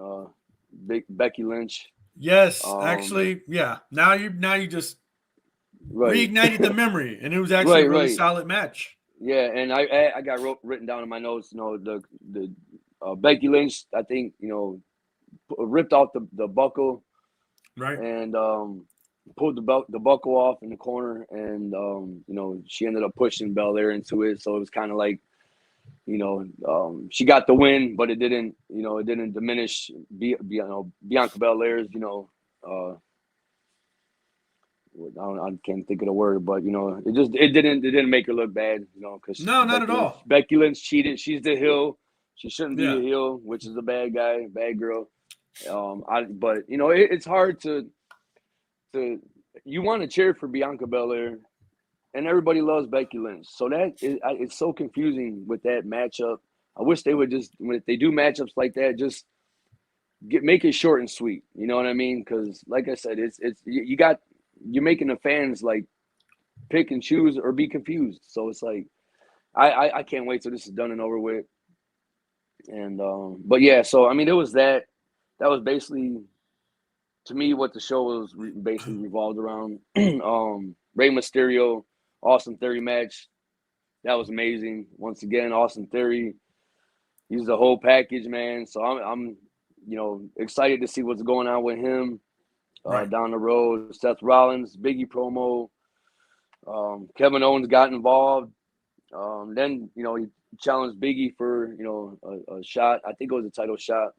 Speaker 2: Becky Lynch.
Speaker 1: Yes, actually, yeah. Now you just reignited the memory, and it was actually a really solid match.
Speaker 2: Yeah, and I got written down in my notes. The Becky Lynch, I think ripped off the buckle,
Speaker 1: right,
Speaker 2: and pulled the buckle off in the corner, and she ended up pushing Belair into it. So it was kind of like, she got the win, but it didn't diminish Bianca Belair's I can't think of the word, but it didn't make her look bad, because
Speaker 1: not at all.
Speaker 2: Becky Lynch cheated. She's the heel. She shouldn't be a heel, which is a bad guy, bad girl. But it's hard to you want to cheer for Bianca Belair, and everybody loves Becky Lynch. So it's so confusing with that matchup. I wish they would just, when they do matchups like that, just make it short and sweet. You know what I mean? Because like I said, you're making the fans like pick and choose or be confused. So it's like I can't wait till this is done and over with. And but yeah, so I mean, it was that was basically, to me, what the show was basically revolved around. Rey Mysterio, Austin Theory match, that was amazing. Once again, Austin Theory, he's the whole package, man. So I'm excited to see what's going on with him down the road. Seth Rollins, Biggie promo. Kevin Owens got involved. Then he challenged Biggie for a shot. I think it was a title shot,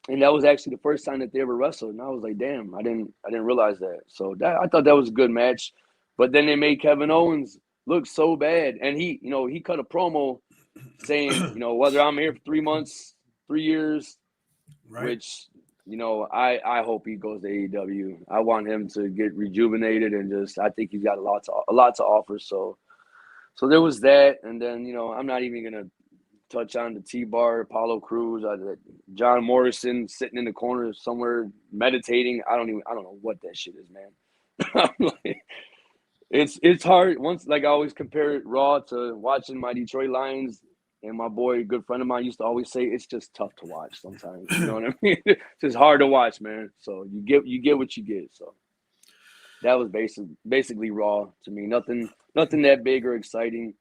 Speaker 2: and that was actually the first time that they ever wrestled. And I was like, damn, I didn't realize that. So I thought that was a good match. But then they made Kevin Owens look so bad, and he cut a promo saying, whether I'm here for 3 months, 3 years, which I hope he goes to AEW. I want him to get rejuvenated, and I think he's got a lot to offer. So there was that, and then I'm not even gonna touch on the T-Bar, Apollo Crews, John Morrison sitting in the corner somewhere meditating. I don't know what that shit is, man. It's hard. Once, like, I always compare it Raw to watching my Detroit Lions, and my boy, a good friend of mine, used to always say it's just tough to watch sometimes. You know what I mean? It's just hard to watch, man. So you get what you get. So that was basically Raw to me. Nothing that big or exciting.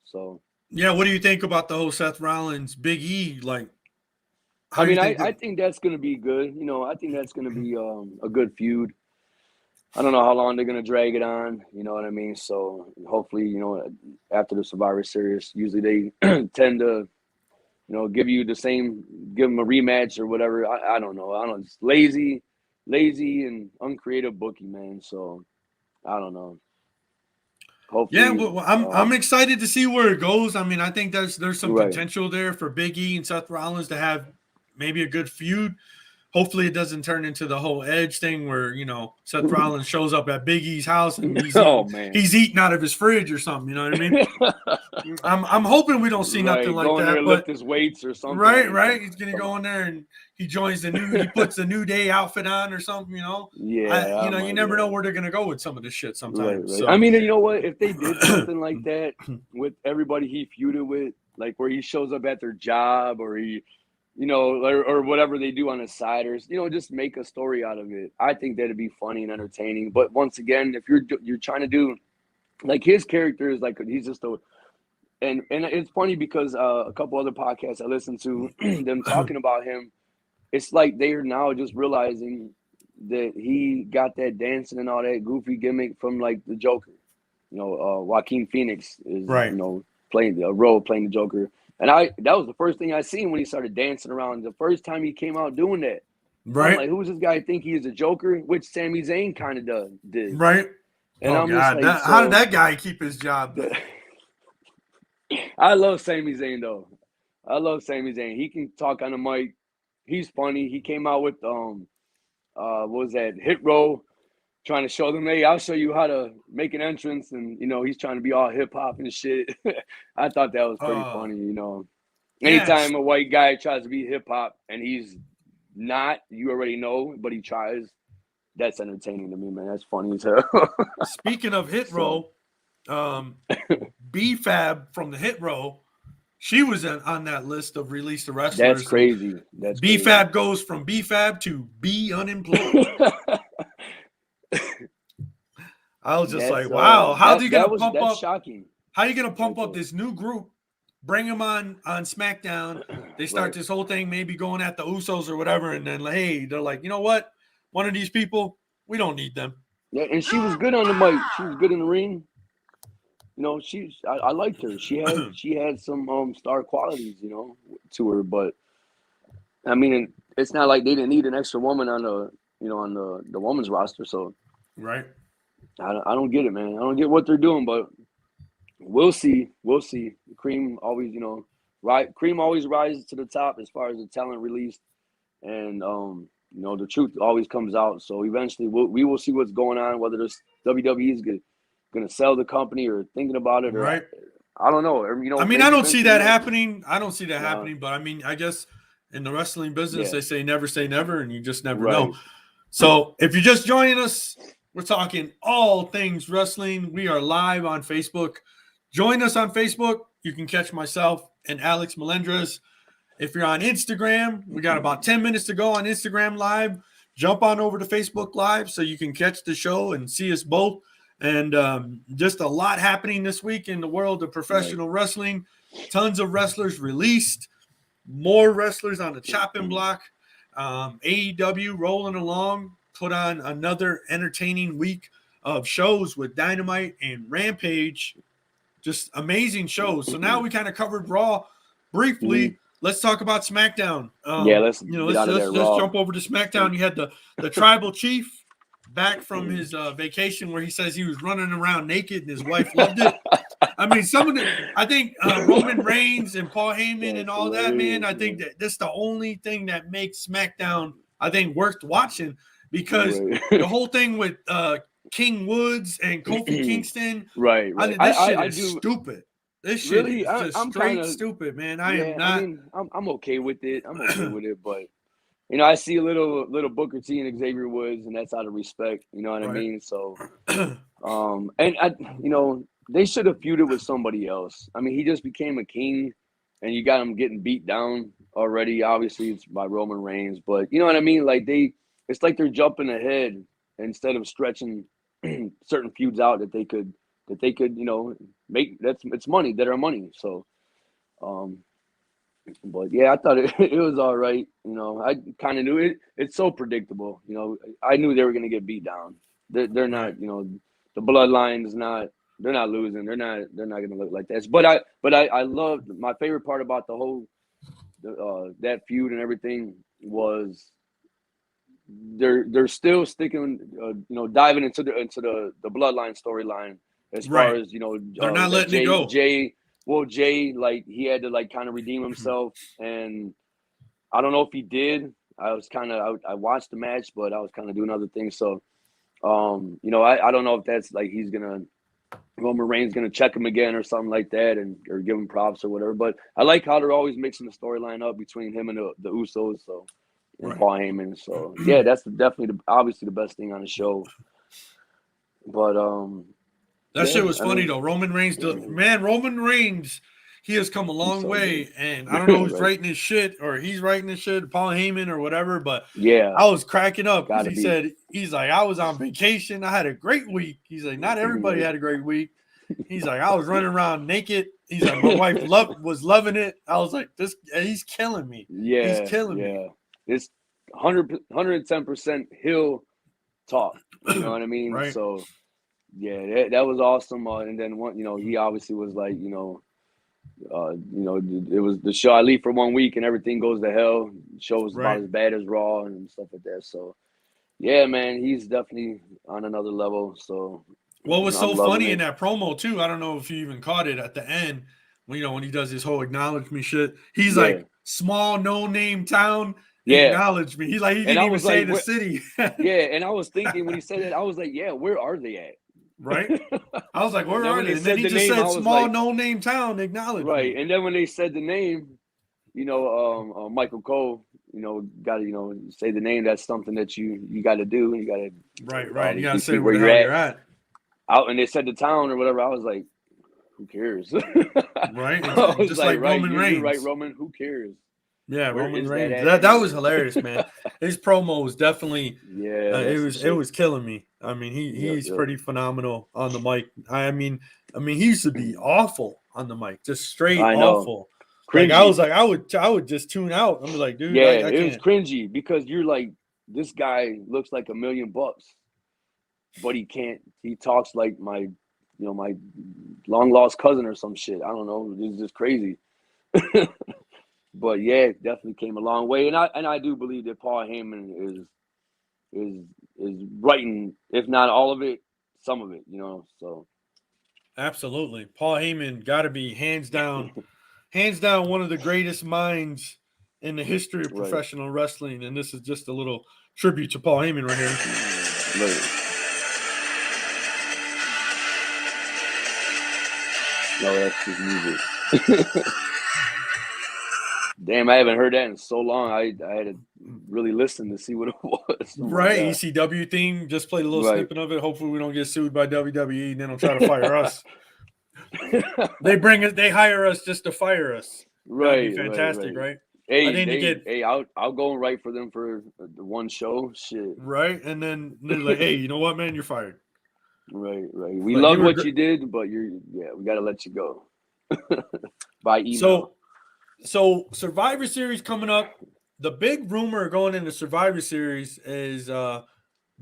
Speaker 2: So
Speaker 1: yeah, what do you think about the whole Seth Rollins Big E? Like,
Speaker 2: I think that's gonna be good. I think that's gonna be a good feud. I don't know how long they're gonna drag it on. You know what I mean? So hopefully, after the Survivor Series, usually they tend to, give them a rematch or whatever. I don't know. It's lazy and uncreative booking, man. So I don't know. Hopefully,
Speaker 1: yeah, well, I'm excited to see where it goes. I mean, I think there's some potential there for Big E and Seth Rollins to have maybe a good feud. Hopefully, it doesn't turn into the whole Edge thing where Seth Rollins shows up at Big E's house and he's eating out of his fridge or something. You know what I mean? I'm hoping we don't see nothing like
Speaker 2: going
Speaker 1: that.
Speaker 2: There, lift his weights or something.
Speaker 1: Right. He's gonna go in there and he joins he puts the New Day outfit on or something.
Speaker 2: Yeah.
Speaker 1: You never know where they're gonna go with some of this shit sometimes.
Speaker 2: Right.
Speaker 1: So.
Speaker 2: I mean, you know what? If they did something like that with everybody he feuded with, like where he shows up at their job or he. Or whatever they do on the side, or just make a story out of it. I think that'd be funny and entertaining. But once again, if you're trying to do, like, his character is like, he's just and it's funny because a couple other podcasts I listened to them talking about him, it's like they are now just realizing that he got that dancing and all that goofy gimmick from like the Joker. Joaquin Phoenix is playing the Joker. And that was the first thing I seen when he started dancing around. The first time he came out doing that. Right. I'm like, who's this guy think he is a Joker? Which Sami Zayn kind of did.
Speaker 1: Right.
Speaker 2: And I'm
Speaker 1: God.
Speaker 2: just like,
Speaker 1: how did that guy keep his job?
Speaker 2: I love Sami Zayn, though. I love Sami Zayn. He can talk on the mic. He's funny. He came out with what was that? Hit Row trying to show them, hey, I'll show you how to make an entrance, and he's trying to be all hip hop and shit. I thought that was pretty funny. Anytime a white guy tries to be hip hop and he's not, you already know, but he tries. That's entertaining to me, man. That's funny as hell.
Speaker 1: Speaking of Hit Row, B-Fab from the Hit Row, she was on that list of released wrestlers.
Speaker 2: That's crazy.
Speaker 1: B-Fab goes from B-Fab to be unemployed. I was just like, wow, how are you going to pump up?
Speaker 2: Shocking.
Speaker 1: How are you going to pump up this new group, bring them on SmackDown? They start this whole thing, maybe going at the Usos or whatever, and then, hey, they're like, you know what? One of these people, we don't need them.
Speaker 2: Yeah, and she was good on the mic. She was good in the ring. I liked her. She had some star qualities, to her. But I mean, it's not like they didn't need an extra woman on the women's roster. So
Speaker 1: right.
Speaker 2: I don't get it, man. I don't get what they're doing, but we'll see. We'll see. Cream always, Cream always rises to the top as far as the talent released, and the truth always comes out. So eventually, we will see what's going on. Whether this WWE is going to sell the company or thinking about it, or
Speaker 1: right.
Speaker 2: I don't know.
Speaker 1: I mean, I don't see that happening. I don't see that happening. But I mean, I guess in the wrestling business, they say never, and you just never know. So if you're just joining us, we're talking all things wrestling. We are live on Facebook. Join us on Facebook. You can catch myself and Alex Melendres. If you're on Instagram, we got about 10 minutes to go on Instagram Live. Jump on over to Facebook Live so you can catch the show and see us both. And just a lot happening this week in the world of professional wrestling. Tons of wrestlers released. More wrestlers on the chopping block. AEW rolling along. Put on another entertaining week of shows with Dynamite and Rampage. Just amazing shows. So now we kind of covered Raw briefly. Let's talk about SmackDown.
Speaker 2: Let's
Speaker 1: jump over to SmackDown. You had the Tribal Chief back from his vacation where he says he was running around naked and his wife loved it. I mean, I think Roman Reigns and Paul Heyman and all that, man, I think that's the only thing that makes SmackDown, I think, worth watching, because the whole thing with King Woods and Kofi Kingston,
Speaker 2: right.
Speaker 1: This shit is stupid. This shit
Speaker 2: really,
Speaker 1: is just
Speaker 2: I'm
Speaker 1: straight
Speaker 2: kinda,
Speaker 1: stupid, man. I am not.
Speaker 2: I mean, I'm okay with it. But I see a little Booker T and Xavier Woods, and that's out of respect. You know what I mean? So, they should have feuded with somebody else. I mean, he just became a king, and you got him getting beat down already. Obviously, it's by Roman Reigns, but you know what I mean? Like it's like they're jumping ahead instead of stretching certain feuds out that they could make. It's money that are money. So, but yeah, I thought it was all right. I kind of knew it. It's so predictable. I knew they were gonna get beat down. They're not. The bloodline is not. They're not losing. They're not gonna look like that. But I loved, my favorite part about the whole that feud and everything was they're still sticking, diving into the bloodline storyline as far as
Speaker 1: they're not letting it go.
Speaker 2: Jay, like, he had to like kind of redeem himself, and I don't know if he did. I watched the match, but I was kind of doing other things. So, I don't know if that's like Roman Reigns gonna check him again or something like that, or give him props or whatever. But I like how they're always mixing the storyline up between him and the Usos. So. And Paul Heyman. So yeah, that's definitely obviously the best thing on the show. But
Speaker 1: that shit was funny though. Roman Reigns, he has come a long way, and I don't know who's writing his shit, or he's writing his shit, Paul Heyman or whatever. But
Speaker 2: yeah,
Speaker 1: I was cracking up because he's like, I was on vacation, I had a great week. He's like, not everybody had a great week. He's like, I was running around naked. He's like, my wife was loving it. I was like, he's killing me.
Speaker 2: Yeah,
Speaker 1: he's killing me.
Speaker 2: It's 110% he'll talk. You know what I mean?
Speaker 1: Right.
Speaker 2: So, yeah, that was awesome. And then he obviously was like, it was the show I leave for 1 week and everything goes to hell. The show was about as bad as Raw and stuff like that. So, yeah, man, he's definitely on another level. So,
Speaker 1: what was so funny in that promo too? I don't know if you even caught it at the end. When he does his whole acknowledgement shit, he's like, small no name town. acknowledge me. He didn't
Speaker 2: And I
Speaker 1: even
Speaker 2: was
Speaker 1: say
Speaker 2: like,
Speaker 1: the
Speaker 2: where-
Speaker 1: city.
Speaker 2: Yeah, and I was thinking when he said that, I was like, yeah, where are they at?
Speaker 1: Right? I was like, where
Speaker 2: then
Speaker 1: are
Speaker 2: when
Speaker 1: they?
Speaker 2: they
Speaker 1: And then
Speaker 2: said
Speaker 1: he
Speaker 2: the
Speaker 1: just
Speaker 2: name, I
Speaker 1: said
Speaker 2: was
Speaker 1: small,
Speaker 2: like-
Speaker 1: no-name town, acknowledge
Speaker 2: Right.
Speaker 1: me.
Speaker 2: And then when they said the name, Michael Cole, got to, say the name. That's something that you got to do. You got to
Speaker 1: Right. You got to say
Speaker 2: keep
Speaker 1: where the hell you're at.
Speaker 2: Out, and they said the town or whatever. I was like, who cares?
Speaker 1: Right?
Speaker 2: I was
Speaker 1: Just like
Speaker 2: right,
Speaker 1: Roman
Speaker 2: you're
Speaker 1: Reigns.
Speaker 2: right, Roman. Who cares?
Speaker 1: Yeah,
Speaker 2: Where
Speaker 1: Roman
Speaker 2: is that
Speaker 1: Reigns.
Speaker 2: at
Speaker 1: That was
Speaker 2: anyway?
Speaker 1: hilarious, man. His promo was definitely
Speaker 2: Yeah,
Speaker 1: it was killing me. I mean, he's pretty phenomenal on the mic. I mean, he used to be awful on the mic, just straight
Speaker 2: I know.
Speaker 1: awful.
Speaker 2: Cringy.
Speaker 1: Like I was like, I would just tune out. I'm like, dude,
Speaker 2: Yeah,
Speaker 1: I
Speaker 2: it was
Speaker 1: can't.
Speaker 2: cringy because you're like, this guy looks like $1 million, but he can't. He talks like my long lost cousin or some shit. I don't know. It's just crazy. But yeah, it definitely came a long way, and I do believe that Paul Heyman is writing, if not all of it, some of it. So
Speaker 1: Absolutely, Paul Heyman got to be hands down one of the greatest minds in the history of professional wrestling. And this is just a little tribute to Paul Heyman right here.
Speaker 2: Right. No, that's his music. Damn, I haven't heard that in so long. I had to really listen to see what it was.
Speaker 1: Right, ECW theme. Just played a little snippet of it. Hopefully, we don't get sued by WWE and then they'll try to fire us. They hire us just to fire us.
Speaker 2: Right,
Speaker 1: that'd be fantastic, right?
Speaker 2: Hey, I'll go and write for them for the one show. Shit.
Speaker 1: Right, and then they're like, hey, you know what, man, you're fired.
Speaker 2: Right. We love what you did, but we gotta let you go. By email.
Speaker 1: So Survivor Series coming up. The big rumor going into Survivor Series is The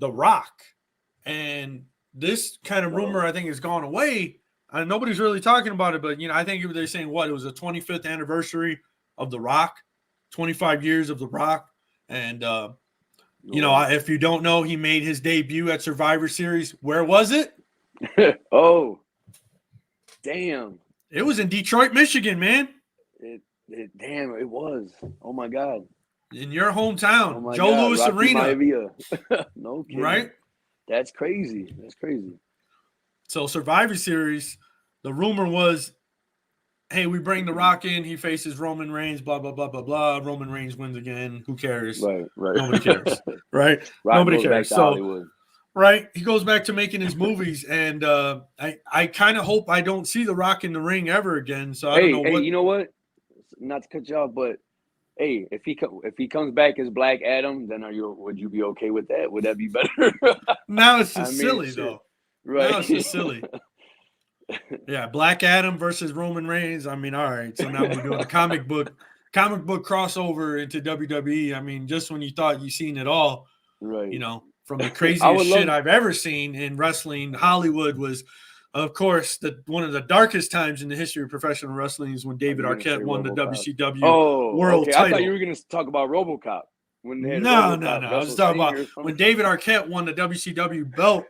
Speaker 1: Rock. And this kind of rumor, I think, has gone away. Nobody's really talking about it, but I think they're saying it was the 25th anniversary of The Rock, 25 years of The Rock. And if you don't know, he made his debut at Survivor Series. Where was it?
Speaker 2: Oh, damn.
Speaker 1: It was in Detroit, Michigan, man.
Speaker 2: Damn, it was. Oh my God.
Speaker 1: In your hometown,
Speaker 2: Oh
Speaker 1: Joe Louis
Speaker 2: Rocky
Speaker 1: Arena.
Speaker 2: Maivia. No kidding.
Speaker 1: Right?
Speaker 2: That's crazy.
Speaker 1: So Survivor Series, the rumor was, hey, we bring The Rock in. He faces Roman Reigns, blah, blah, blah, blah, blah. Roman Reigns wins again. Who cares?
Speaker 2: Right.
Speaker 1: Nobody cares. Right? Nobody cares. So, Hollywood. Right? He goes back to making his movies. And I kind of hope I don't see The Rock in the ring ever again. So I don't know what.
Speaker 2: You know what? Not to cut you off, but hey, if he comes back as Black Adam, then would you be okay with that? Would that be better?
Speaker 1: Now it's just silly, though.
Speaker 2: Right.
Speaker 1: Now it's just silly. Yeah, Black Adam versus Roman Reigns. I mean, all right. So now we're doing a comic book crossover into WWE. I mean, just when you thought you seen it all,
Speaker 2: right?
Speaker 1: From the craziest shit I've ever seen in wrestling, Hollywood was, of course, one of the darkest times in the history of professional wrestling is when David Arquette won the WCW World title.
Speaker 2: I thought you were going to talk about RoboCop.
Speaker 1: No. I was talking about when David Arquette won the WCW belt.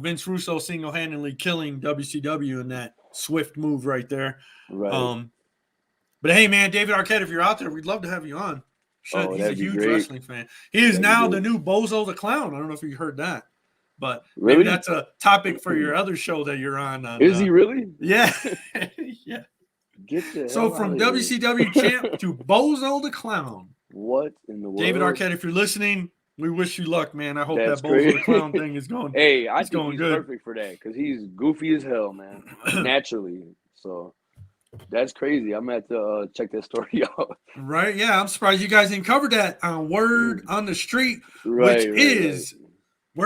Speaker 1: Vince Russo single-handedly killing WCW in that swift move right there.
Speaker 2: Right.
Speaker 1: But hey, man, David Arquette, if you're out there, we'd love to have you on. Shit, he's a huge wrestling fan. He is now the new Bozo the Clown. I don't know if you heard that, but maybe that's a topic for your other show that you're on.
Speaker 2: Is he really?
Speaker 1: Yeah, yeah. So from WCW champ to Bozo the Clown.
Speaker 2: What in the world?
Speaker 1: David Arquette, if you're listening, we wish you luck, man. I hope that Bozo the Clown thing is going.
Speaker 2: Hey, I think he's perfect for that because he's goofy as hell, man. Naturally, so that's crazy. I'm gonna have to check that story out.
Speaker 1: Right? Yeah, I'm surprised you guys didn't cover that on Word on the Street, Word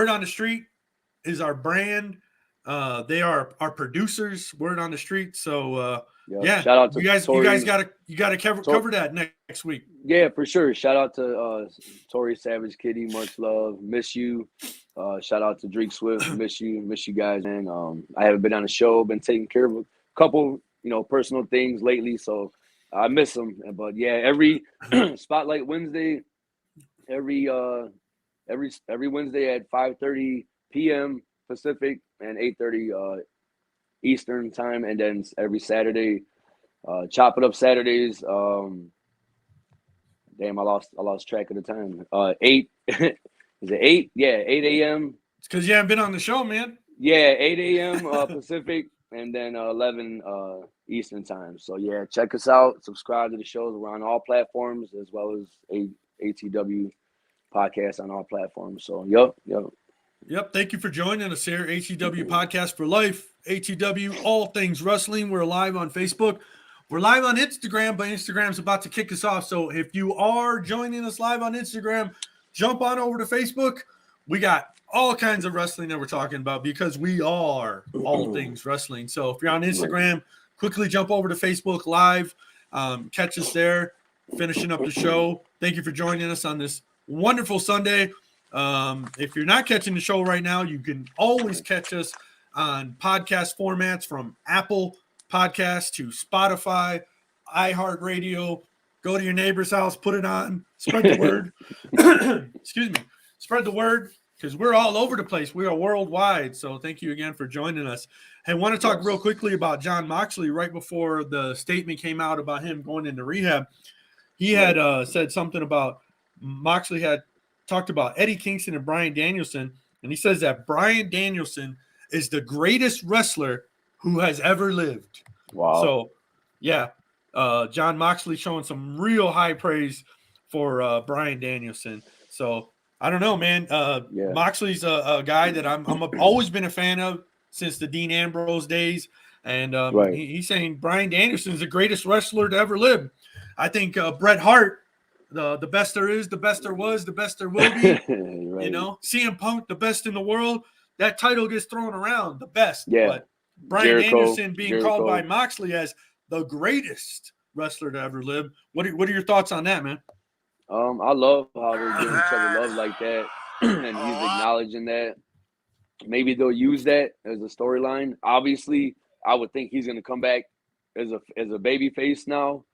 Speaker 1: on the Street is our brand. They are our producers. Word on the Street. So shout out to you guys. Tori. You gotta cover that next week.
Speaker 2: Yeah, for sure. Shout out to Tori Savage Kitty, much love, miss you. Shout out to Drake Swift, miss you guys. And I haven't been on the show, been taking care of a couple, personal things lately, so I miss them. But yeah, every Spotlight Wednesday, every Wednesday at 5:30 p.m. Pacific and 8:30 Eastern time, and then every Saturday, Chop It Up Saturdays. Damn, I lost track of the time. 8 is it 8? Yeah, 8 a.m.
Speaker 1: It's because you haven't been on the show, man.
Speaker 2: Yeah, 8 a.m. Pacific, and then 11 Eastern time. So yeah, check us out. Subscribe to the shows. We're on all platforms as well as ATW podcast on all platforms. So
Speaker 1: Yep. Thank you for joining us here. ATW Podcast for Life. ATW, all things wrestling. We're live on Facebook. We're live on Instagram, but Instagram's about to kick us off. So if you are joining us live on Instagram, jump on over to Facebook. We got all kinds of wrestling that we're talking about because we are all things wrestling. So if you're on Instagram, quickly jump over to Facebook Live. Catch us there, finishing up the show. Thank you for joining us on this wonderful Sunday. If you're not catching the show right now, you can always catch us on podcast formats from Apple Podcasts to Spotify, iHeartRadio. Go to your neighbor's house, put it on, spread the word. Excuse me. Spread the word because we're all over the place. We are worldwide. So thank you again for joining us. I want to talk real quickly about Jon Moxley right before the statement came out about him going into rehab. He had said something about Moxley had talked about Eddie Kingston and Bryan Danielson, and he says that Bryan Danielson is the greatest wrestler who has ever lived.
Speaker 2: Wow.
Speaker 1: So, yeah, Jon Moxley showing some real high praise for Bryan Danielson. So, I don't know, man. Moxley's a guy that I'm always been a fan of since the Dean Ambrose days, and he's saying Bryan Danielson's the greatest wrestler to ever live. I think Bret Hart, the best there is, the best there was, the best there will be. You know, CM Punk, the best in the world. That title gets thrown around, the best.
Speaker 2: Yeah.
Speaker 1: But Bryan Danielson being called by Moxley as the greatest wrestler to ever live. What are your thoughts on that, man?
Speaker 2: I love how they're giving each other love like that, and he's acknowledging that. Maybe they'll use that as a storyline. Obviously, I would think he's going to come back as a baby face now.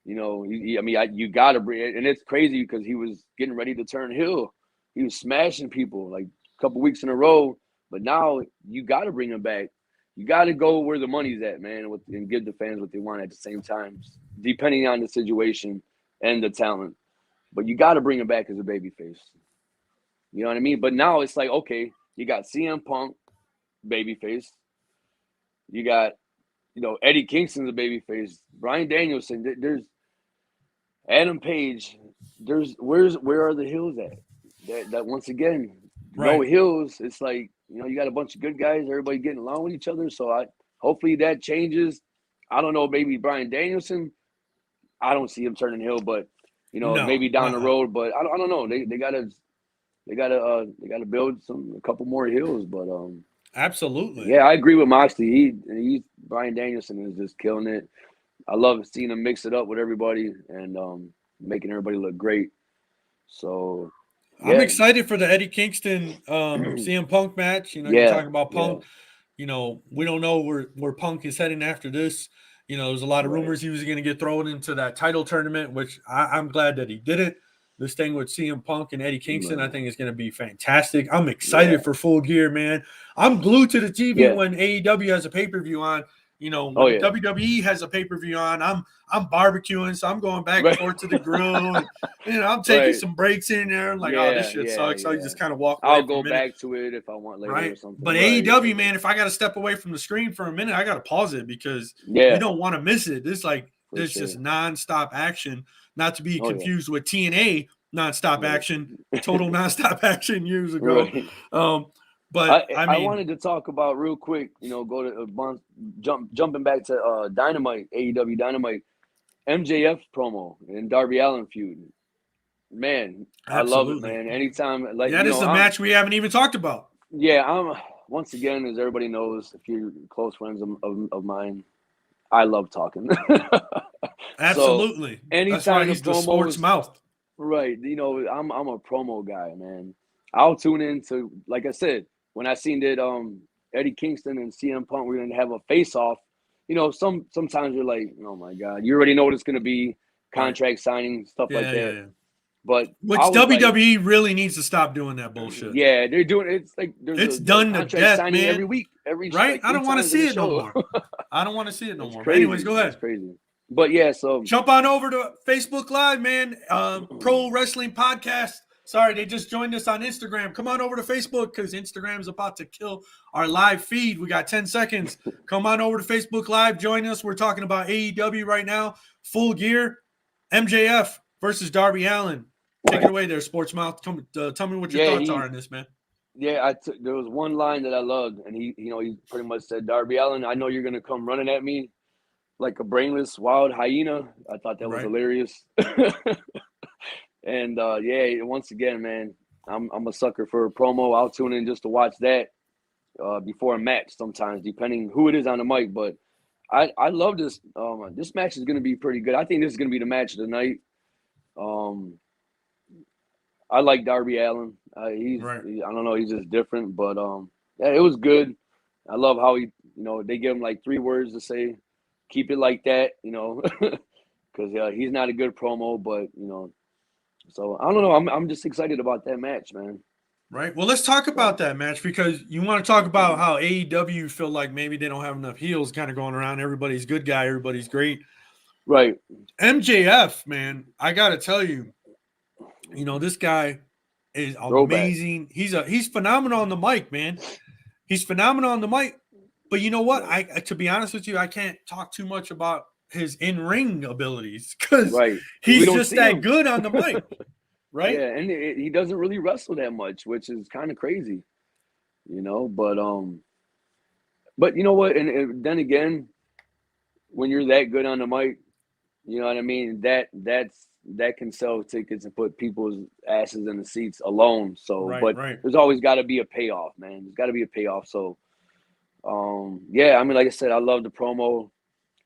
Speaker 2: You know, you got to bring it. And it's crazy because he was getting ready to turn heel. He was smashing people like a couple weeks in a row. But now you got to bring him back. You got to go where the money's at, man, and give the fans what they want at the same time, depending on the situation and the talent. But you got to bring him back as a babyface. You know what I mean? But now it's like, okay, you got CM Punk, babyface. You got, Eddie Kingston's a babyface. Bryan Danielson. There's Adam Page. Where are the heels at? That once again, no heels. It's like, you got a bunch of good guys. Everybody getting along with each other. So hopefully that changes. I don't know. Maybe Bryan Danielson. I don't see him turning heel, but maybe down the road. But I don't know. They gotta build a couple more heels. But
Speaker 1: absolutely.
Speaker 2: Yeah, I agree with Moxley. Bryan Danielson is just killing it. I love seeing him mix it up with everybody and making everybody look great. So
Speaker 1: I'm excited for the Eddie Kingston CM Punk match. You're talking about Punk. Yeah. We don't know where Punk is heading after this. There's a lot of rumors he was going to get thrown into that title tournament, which I'm glad that he didn't. This thing with CM Punk and Eddie Kingston, I think is going to be fantastic. I'm excited for Full Gear, man. I'm glued to the TV when AEW has a pay-per-view on. When WWE has a pay-per-view on, I'm barbecuing, so I'm going back and forth to the grill. And, I'm taking some breaks in there. I'm like, this shit sucks. So I just kind of walk away.
Speaker 2: I'll go back to it if I want later or something.
Speaker 1: But AEW, man, if I got to step away from the screen for a minute, I got to pause it because you don't want to miss it. It's like there's just nonstop action, not to be confused with TNA nonstop action, total nonstop action years ago. But I
Speaker 2: wanted to talk about real quick, go to jumping back to Dynamite, AEW Dynamite, MJF promo and Darby Allin feud. Man,
Speaker 1: absolutely.
Speaker 2: I love it, man. Anytime,
Speaker 1: this is a match we haven't even talked about.
Speaker 2: Yeah, once again, as everybody knows, if you're close friends of mine, I love talking.
Speaker 1: Absolutely.
Speaker 2: So, anytime
Speaker 1: that's why he's the sports mouth.
Speaker 2: Right. I'm a promo guy, man. I'll tune in to, like I said, when I seen that Eddie Kingston and CM Punk were going to have a face-off, sometimes you're like, oh, my God. You already know what it's going to be, contract signing, stuff like that. Yeah. But
Speaker 1: which WWE really needs to stop doing that bullshit.
Speaker 2: Yeah, they're doing it. It's like
Speaker 1: it's done to death, man.
Speaker 2: Every week.
Speaker 1: I don't want to see it no more. I don't want to see it no more.
Speaker 2: Crazy.
Speaker 1: Anyways, go ahead.
Speaker 2: It's crazy. But yeah, so
Speaker 1: jump on over to Facebook Live, man. Pro Wrestling Podcast. Sorry, they just joined us on Instagram. Come on over to Facebook because Instagram's about to kill our live feed. We got 10 seconds. Come on over to Facebook Live. Join us. We're talking about AEW right now. Full Gear. MJF versus Darby Allin. Take it away there, Sports Mouth. Tell me what your thoughts are on this, man.
Speaker 2: Yeah, there was one line that I loved, and he pretty much said, "Darby Allin, I know you're gonna come running at me like a brainless wild hyena." I thought that was hilarious. And once again, man, I'm a sucker for a promo. I'll tune in just to watch that before a match sometimes, depending who it is on the mic. But I love this. This match is going to be pretty good. I think this is going to be the match of the night. I like Darby Allin. I don't know, he's just different. But it was good. I love how they give him like 3 words to say. Keep it like that, because he's not a good promo, but so I don't know. I'm just excited about that match, man.
Speaker 1: Right. Well, let's talk about that match because you want to talk about how AEW feel like maybe they don't have enough heels kind of going around. Everybody's good guy. Everybody's great.
Speaker 2: Right.
Speaker 1: MJF, man, I got to tell you, this guy is amazing. He's phenomenal on the mic, man. He's phenomenal on the mic. But you know what? To be honest with you, I can't talk too much about his in-ring abilities because he's just that good on the mic, right?
Speaker 2: Yeah, and he doesn't really wrestle that much, which is kind of crazy, But you know what? And then again, when you're that good on the mic, you know what I mean. That can sell tickets and put people's asses in the seats alone. So, there's always got to be a payoff, man. There's got to be a payoff. So, I mean, like I said, I love the promo.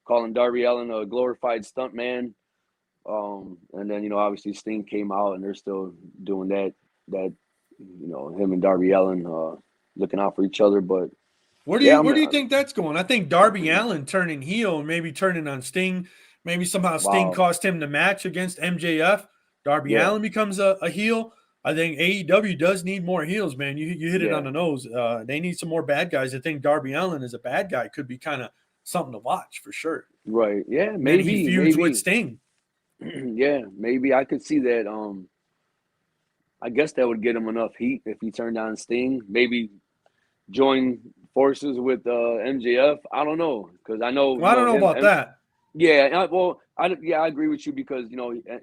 Speaker 2: Calling Darby Allin a glorified stunt man. And then, obviously Sting came out and they're still doing that, him and Darby Allin looking out for each other. But
Speaker 1: where do you think that's going? I think Darby Allin turning heel and maybe turning on Sting. Maybe somehow Sting cost him the match against MJF. Darby Allin becomes a heel. I think AEW does need more heels, man. You hit it on the nose. They need some more bad guys. I think Darby Allin as a bad guy could be kind of something to watch for sure.
Speaker 2: Right. Yeah. Maybe
Speaker 1: he feuds with Sting.
Speaker 2: Yeah. Maybe I could see that. I guess that would get him enough heat if he turned on Sting. Maybe join forces with MJF. I don't know because I know.
Speaker 1: Well, I don't know about that.
Speaker 2: Yeah. I agree with you because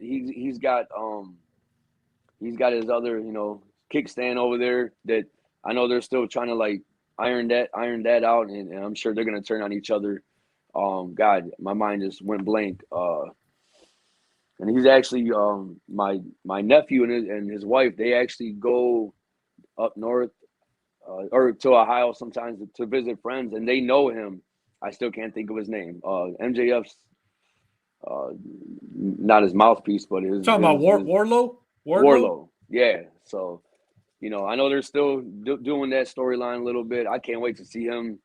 Speaker 2: he's got his other kickstand over there that I know they're still trying to like iron that out, and I'm sure they're gonna turn on each other. God, my mind just went blank. And he's actually my nephew and his wife. They actually go up north or to Ohio sometimes to visit friends, and they know him. I still can't think of his name. MJF's not his mouthpiece, but his
Speaker 1: talking about Warlow.
Speaker 2: Warlow, yeah. So. I know they're still doing that storyline a little bit. I can't wait to see him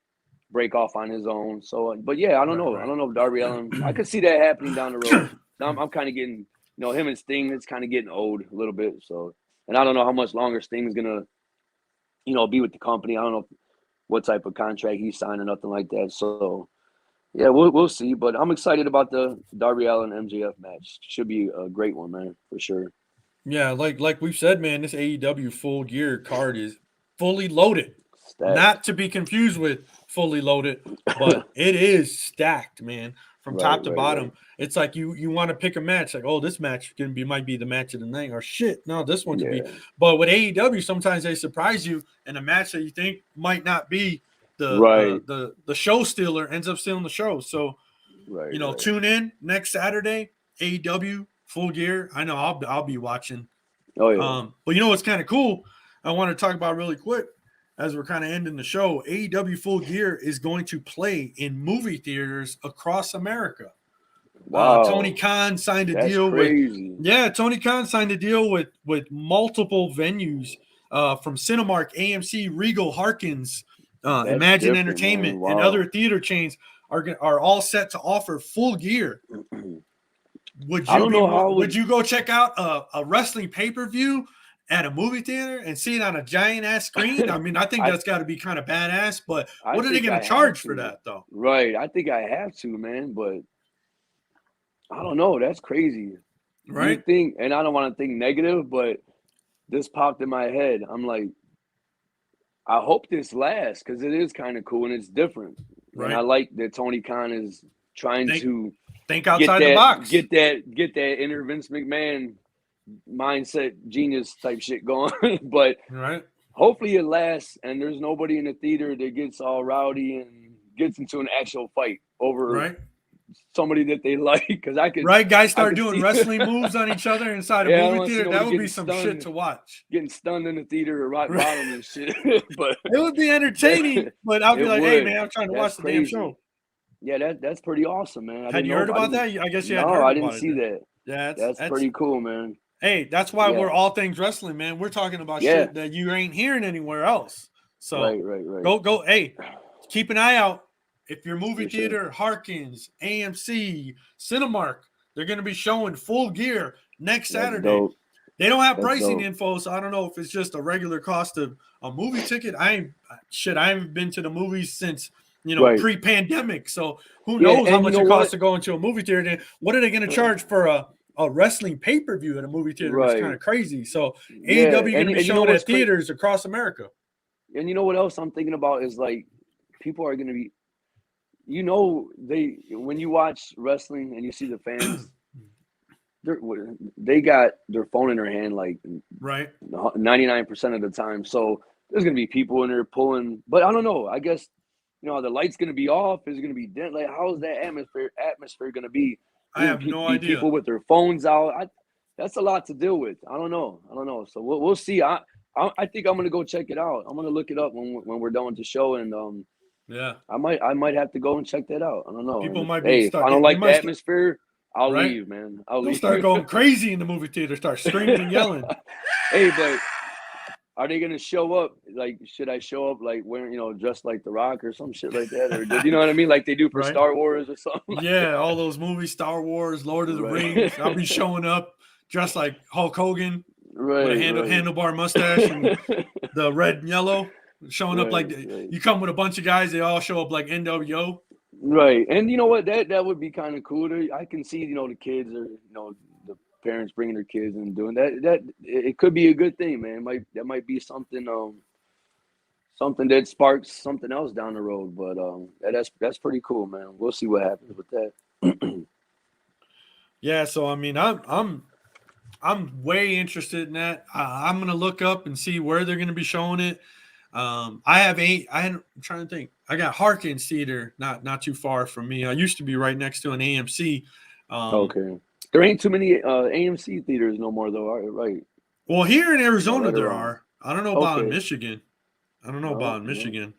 Speaker 2: break off on his own. So, but yeah, I don't know. I don't know if Darby Allin. I could see that happening down the road. I'm kind of getting, him and Sting. It's kind of getting old a little bit. So, and I don't know how much longer Sting's gonna, be with the company. I don't know what type of contract he's signed or nothing like that. So, yeah, we'll see. But I'm excited about the Darby Allin MJF match. Should be a great one, man, for sure.
Speaker 1: Yeah, like we've said, man, this AEW Full Gear card is fully loaded.
Speaker 2: Stacked.
Speaker 1: Not to be confused with Fully Loaded, but it is stacked, man, from top to bottom. Right. It's like you want to pick a match, like, oh, this match might be the match of the night, or shit, no, this one could be. But with AEW, sometimes they surprise you, and a match that you think might not be the show stealer ends up stealing the show. So, tune in next Saturday, AEW Full Gear. I know I'll be watching.
Speaker 2: Oh yeah.
Speaker 1: But what's kind of cool? I want to talk about really quick as we're kind of ending the show. AEW Full Gear is going to play in movie theaters across America.
Speaker 2: Wow.
Speaker 1: Tony Khan signed a deal
Speaker 2: crazy.
Speaker 1: Tony Khan signed a deal with multiple venues from Cinemark, AMC, Regal, Harkins, Imagine Entertainment, and other theater chains are all set to offer Full Gear. Would you go check out a wrestling pay-per-view at a movie theater and see it on a giant ass screen? I mean, I think that's got to be kind of badass, but what are they going to charge for that though?
Speaker 2: Right. I think I have to, man, but I don't know. That's crazy.
Speaker 1: Right?
Speaker 2: You think, and I don't want to think negative, but this popped in my head. I'm like, I hope this lasts because it is kind of cool and it's different.
Speaker 1: Right.
Speaker 2: And I like that Tony Khan is trying to
Speaker 1: think outside the box.
Speaker 2: Get that inner Vince McMahon mindset genius type shit going. But
Speaker 1: right.
Speaker 2: Hopefully it lasts and there's nobody in the theater that gets all rowdy and gets into an actual fight over somebody that they like. Because I could
Speaker 1: guys start doing wrestling moves on each other inside a movie theater. That would be some shit to watch.
Speaker 2: Getting stunned in the theater or rock bottom and shit. But
Speaker 1: it would be entertaining. But I'll be like, hey man, I'm trying to watch the damn show.
Speaker 2: Yeah, that's pretty awesome, man.
Speaker 1: Had you heard about that? I guess you hadn't heard
Speaker 2: about
Speaker 1: it.
Speaker 2: No, I didn't see that.
Speaker 1: Yeah,
Speaker 2: that's pretty cool, man.
Speaker 1: Hey, that's why we're all things wrestling, man. We're talking about shit that you ain't hearing anywhere else. So
Speaker 2: right.
Speaker 1: Go. Hey, keep an eye out. If your movie theater, Harkins, AMC, Cinemark, they're going to be showing Full Gear next Saturday.
Speaker 2: Dope.
Speaker 1: They don't have pricing info, so I don't know if it's just a regular cost of a movie ticket. I haven't been to the movies since pre-pandemic, so who knows how much it costs to go into a movie theater. What are they going to charge for a wrestling pay-per-view at a movie theater? It's kind of crazy. So AEW going to be showing at theaters across America.
Speaker 2: And you know what else I'm thinking about is like people are going to be, when you watch wrestling and you see the fans, they got their phone in their hand like 99% of the time. So there's going to be people in there pulling, but I don't know. I guess the light's going to be off. Is it going to be dim? Like, how is that atmosphere going to be?
Speaker 1: I have no idea.
Speaker 2: People with their phones out. That's a lot to deal with. I don't know. So we'll see. I think I'm gonna go check it out. I'm gonna look it up when we're done with the show, and I might have to go and check that out. I don't know.
Speaker 1: People might be.
Speaker 2: If I don't like the atmosphere, I'll leave, man. I'll
Speaker 1: start going crazy in the movie theater. Start screaming and yelling.
Speaker 2: Hey, but are they gonna show up? Like, should I show up like wearing, dressed like The Rock or some shit like that, or you know what I mean, like they do for Star Wars or something?
Speaker 1: Yeah, all those movies, Star Wars, Lord of the Rings. I'll be showing up dressed like Hulk Hogan. With a handlebar mustache and the red and yellow, showing up like you come with a bunch of guys, they all show up like NWO.
Speaker 2: Right, and you know what? That would be kind of cool. I can see the kids or the parents bringing their kids and doing that. That it could be a good thing, man. That might be something something that sparks something else down the road. But that's pretty cool, man. We'll see what happens with that.
Speaker 1: Yeah, so I mean, I'm way interested in that. I'm gonna look up and see where they're gonna be showing it. I'm trying to think. I got Harkins Theater, not too far from me. I used to be right next to an AMC.
Speaker 2: Okay. There ain't too many AMC theaters no more, though, right?
Speaker 1: Well, here in Arizona there are. I don't know about in Michigan. Michigan.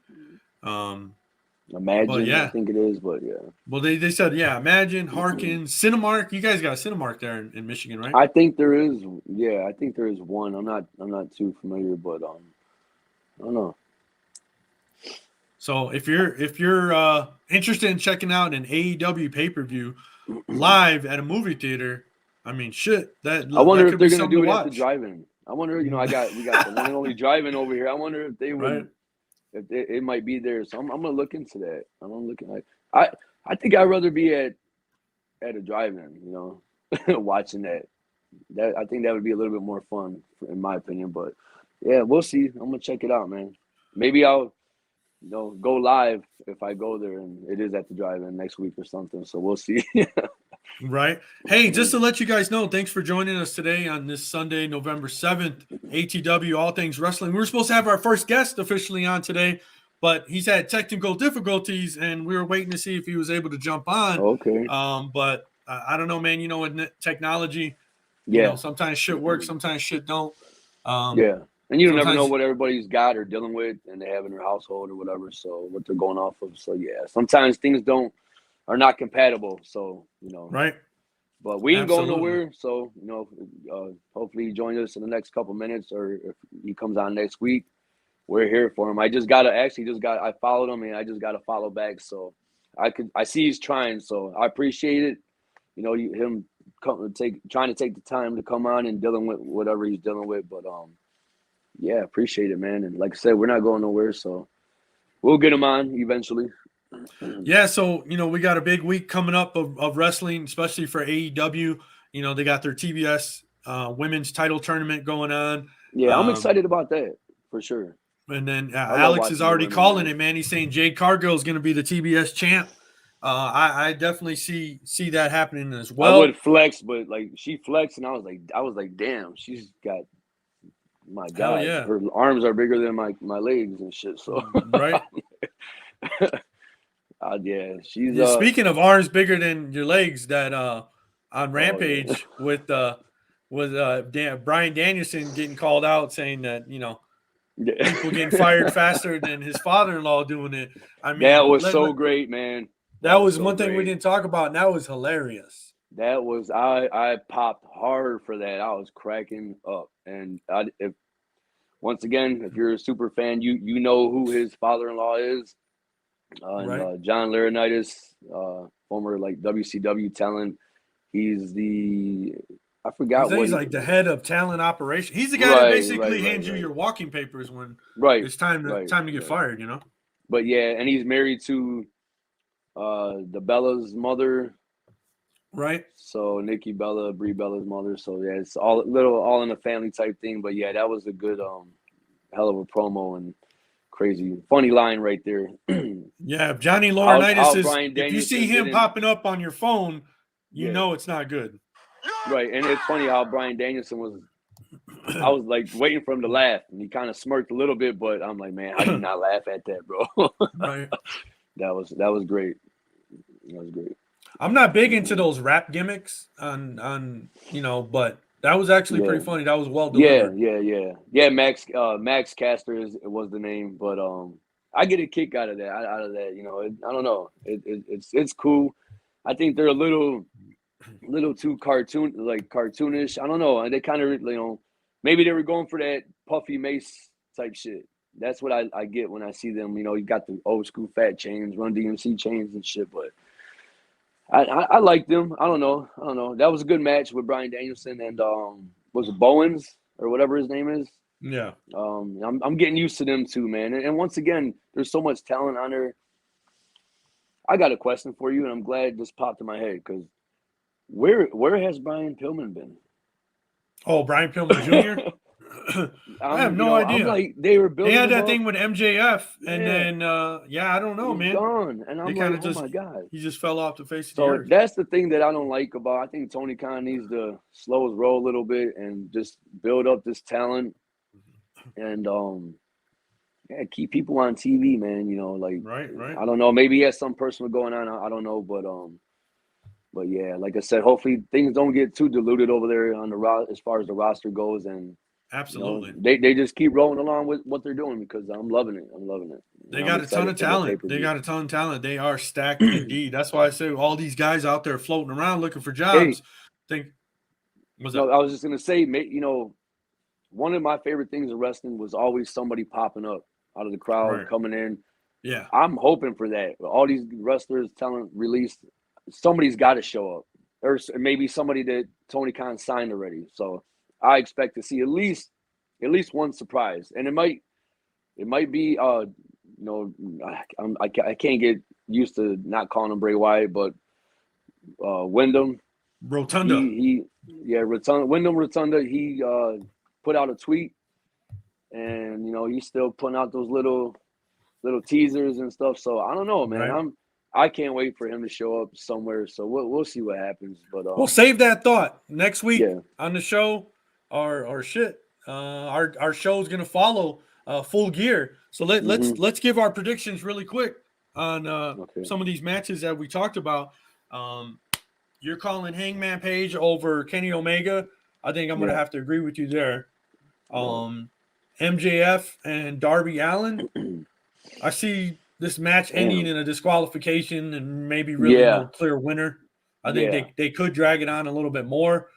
Speaker 2: Imagine, I think it is, but yeah.
Speaker 1: Well, they said, Imagine, Harkins, Cinemark. You guys got a Cinemark there in Michigan, right?
Speaker 2: I think there is. Yeah, I think there is one. I'm not too familiar, but I don't know.
Speaker 1: So if you're interested in checking out an AEW pay-per-view live at a movie theater, I mean, shit. I
Speaker 2: wonder if they're gonna do it at the drive-in. I wonder. We got the one and only drive-in over here. I wonder if they would. If it might be there, so I'm gonna look into that. I think I'd rather be at a drive-in, watching that. I think that would be a little bit more fun, in my opinion. But yeah, we'll see. I'm gonna check it out, man. Maybe I'll go live if I go there and it is at the drive-in next week or something. So we'll see.
Speaker 1: Right. Hey, just to let you guys know, thanks for joining us today on this Sunday, November 7th, ATW, All Things Wrestling. We were supposed to have our first guest officially on today, but he's had technical difficulties, and we were waiting to see if he was able to jump on.
Speaker 2: Okay.
Speaker 1: But I don't know, man. With technology, sometimes shit works, sometimes shit don't.
Speaker 2: Yeah. And you never know what everybody's got or dealing with and they have in their household or whatever, so what they're going off of. So, yeah, sometimes things are not compatible, so
Speaker 1: right.
Speaker 2: But we ain't going nowhere, so hopefully he joins us in the next couple minutes, or if he comes on next week, we're here for him. I followed him and I just got to follow back, so I see he's trying, so I appreciate it. Him trying to take the time to come on and dealing with whatever he's dealing with, but appreciate it, man. And like I said, we're not going nowhere, so we'll get him on eventually.
Speaker 1: Yeah, so we got a big week coming up of wrestling, especially for AEW. They got their TBS women's title tournament going on.
Speaker 2: Yeah, I'm excited about that for sure.
Speaker 1: And then
Speaker 2: I love
Speaker 1: Alex is
Speaker 2: watching the
Speaker 1: already
Speaker 2: women,
Speaker 1: calling
Speaker 2: man.
Speaker 1: it, man. He's saying Jade Cargill is going to be the TBS champ. I definitely see that happening as well.
Speaker 2: I would flex, but like she flexed, and I was like, damn, she's got, my
Speaker 1: Hell
Speaker 2: God,
Speaker 1: yeah.
Speaker 2: her arms are bigger than my legs and shit. So
Speaker 1: right.
Speaker 2: Yeah, she's
Speaker 1: Yeah, speaking of arms bigger than your legs, that on Rampage with Brian Danielson getting called out saying that people getting fired faster than his father-in-law doing it. I mean,
Speaker 2: that was so great, man.
Speaker 1: That was so one thing we didn't talk about, and that was hilarious.
Speaker 2: That was I popped hard for that. I was cracking up, and once again, if you're a super fan, you know who his father-in-law is. And John Laurinaitis, former like WCW talent. He's I forgot
Speaker 1: he's like the head of talent operation. He's the guy that basically hands you your walking papers when it's time to get fired,
Speaker 2: But yeah, and he's married to the Bella's mother.
Speaker 1: Right.
Speaker 2: So Nikki Bella, Brie Bella's mother. So yeah, it's all in the family type thing. But yeah, that was a good hell of a promo and crazy funny line right there.
Speaker 1: Yeah, Johnny Laurinaitis is. If you see him popping up on your phone, you know it's not good.
Speaker 2: Right, and it's funny how Bryan Danielson was. I was like waiting for him to laugh, and he kind of smirked a little bit, but I'm like, man, how do you not laugh at that, bro?
Speaker 1: Right.
Speaker 2: That was great. That was great.
Speaker 1: I'm not big into those rap gimmicks on but that was actually pretty funny. That was well delivered.
Speaker 2: Yeah. Max Caster was the name, but I get a kick out of that. I don't know. It's cool. I think they're a little too cartoonish. I don't know. They kind of maybe they were going for that Puffy Mace type shit. That's what I get when I see them. You got the old school fat chains, Run DMC chains and shit, but. I like them. I don't know. That was a good match with Bryan Danielson and was it Bowens or whatever his name is?
Speaker 1: Yeah.
Speaker 2: I'm getting used to them too, man. And once again, there's so much talent on there. I got a question for you, and I'm glad this popped in my head because where has Brian Pillman been?
Speaker 1: Oh, Brian Pillman Jr. I have no idea.
Speaker 2: I'm like they were building.
Speaker 1: They had that thing with MJF, and then I don't know,
Speaker 2: He's
Speaker 1: man.
Speaker 2: Gone, and I'm like, oh my God,
Speaker 1: he just fell off the face of the earth.
Speaker 2: So that's the thing that I don't like about. I think Tony Khan needs to slow his roll a little bit and just build up this talent, and keep people on TV, man.
Speaker 1: Right.
Speaker 2: I don't know. Maybe he has some personal going on. I don't know, but yeah, like I said, hopefully things don't get too diluted over there on the as far as the roster goes, and.
Speaker 1: Absolutely.
Speaker 2: They just keep rolling along with what they're doing because I'm loving it.
Speaker 1: They got a ton of talent. They are stacked indeed. That's why I say all these guys out there floating around looking for jobs.
Speaker 2: I was just gonna say, one of my favorite things in wrestling was always somebody popping up out of the crowd, coming in.
Speaker 1: Yeah,
Speaker 2: I'm hoping for that. All these wrestlers, talent released, somebody's got to show up, or maybe somebody that Tony Khan signed already. So. I expect to see at least one surprise, and it might be I can't get used to not calling him Bray Wyatt, but Wyndham
Speaker 1: Rotunda.
Speaker 2: Wyndham Rotunda. He put out a tweet, and he's still putting out those little teasers and stuff. So I don't know, man.
Speaker 1: Right.
Speaker 2: I can't wait for him to show up somewhere. So we'll see what happens. But
Speaker 1: we'll save that thought next week on the show. Our show's gonna follow Full Gear. So let's give our predictions really quick on some of these matches that we talked about. You're calling Hangman Page over Kenny Omega. I think I'm gonna have to agree with you there. MJF and Darby Allin. I see this match ending in a disqualification and maybe really no clear winner. I think they could drag it on a little bit more.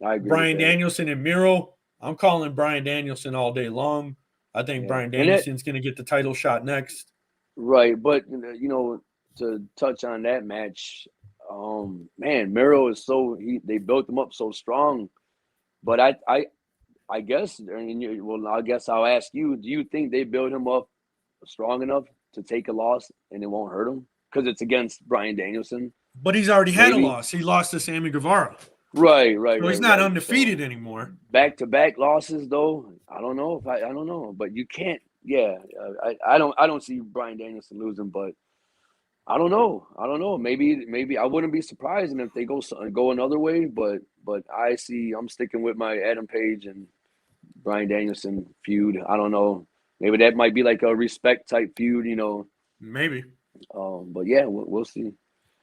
Speaker 2: I agree.
Speaker 1: Bryan Danielson and Miro. I'm calling Bryan Danielson all day long. I think Bryan Danielson's going to get the title shot next.
Speaker 2: Right, but to touch on that match, man, Miro is they built him up so strong. But I guess, I guess I'll ask you: do you think they built him up strong enough to take a loss and it won't hurt him because it's against Bryan Danielson.
Speaker 1: But he's already had
Speaker 2: Maybe.
Speaker 1: a loss. He lost to Sammy Guevara.
Speaker 2: Right.
Speaker 1: So he's not undefeated anymore.
Speaker 2: Back-to-back losses, though, I don't know. I don't know, but you can't. Yeah, I don't see Bryan Danielson losing, but I don't know. Maybe I wouldn't be surprised if they go another way. But I'm sticking with my Adam Page and Bryan Danielson feud. I don't know. Maybe that might be like a respect type feud, you know.
Speaker 1: Maybe.
Speaker 2: But yeah, we'll see.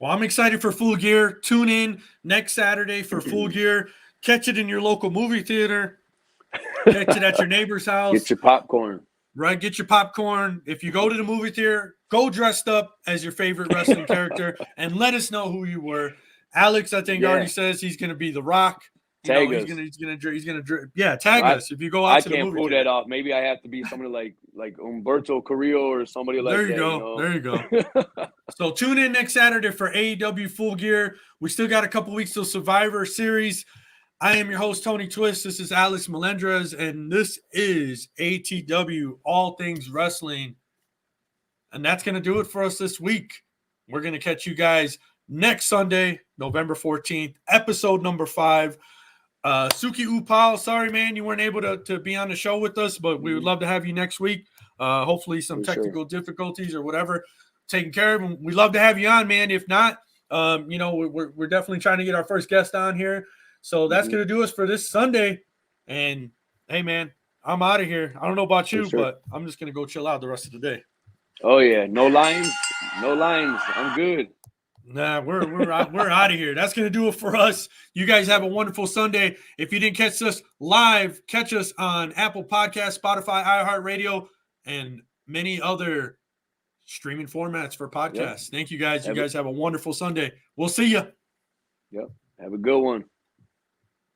Speaker 1: Well, I'm excited for Full Gear. Tune in next Saturday for Full Gear. Catch it in your local movie theater. Catch it at your neighbor's house.
Speaker 2: Get your popcorn.
Speaker 1: Right, get your popcorn. If you go to the movie theater, go dressed up as your favorite wrestling character and let us know who you were. Alex, I think already says he's going to be The Rock.
Speaker 2: Tag us.
Speaker 1: He's gonna tag us if you go out to the movie.
Speaker 2: I can't pull that off. Maybe I have to be somebody like Humberto Carrillo or somebody like that.
Speaker 1: There you go. So tune in next Saturday for AEW Full Gear. We still got a couple weeks till Survivor Series. I am your host, Tony Twist. This is Alex Melendrez, and this is ATW, All Things Wrestling. And that's going to do it for us this week. We're going to catch you guys next Sunday, November 14th, episode number 5. Suki Upal, sorry, man, you weren't able to be on the show with us, but we would love to have you next week. Hopefully some technical difficulties or whatever taken care of. And we'd love to have you on, man. If not, we're definitely trying to get our first guest on here. So that's going to do us for this Sunday. And, hey, man, I'm out of here. I don't know about you, but I'm just going to go chill out the rest of the day.
Speaker 2: Oh, yeah. No lines. I'm good.
Speaker 1: Nah, we're out of here. That's going to do it for us. You guys have a wonderful Sunday. If you didn't catch us live, catch us on Apple Podcasts, Spotify, iHeartRadio, and many other streaming formats for podcasts. Thank you, guys. You guys have a wonderful Sunday. We'll see you.
Speaker 2: Yep. Have a good one.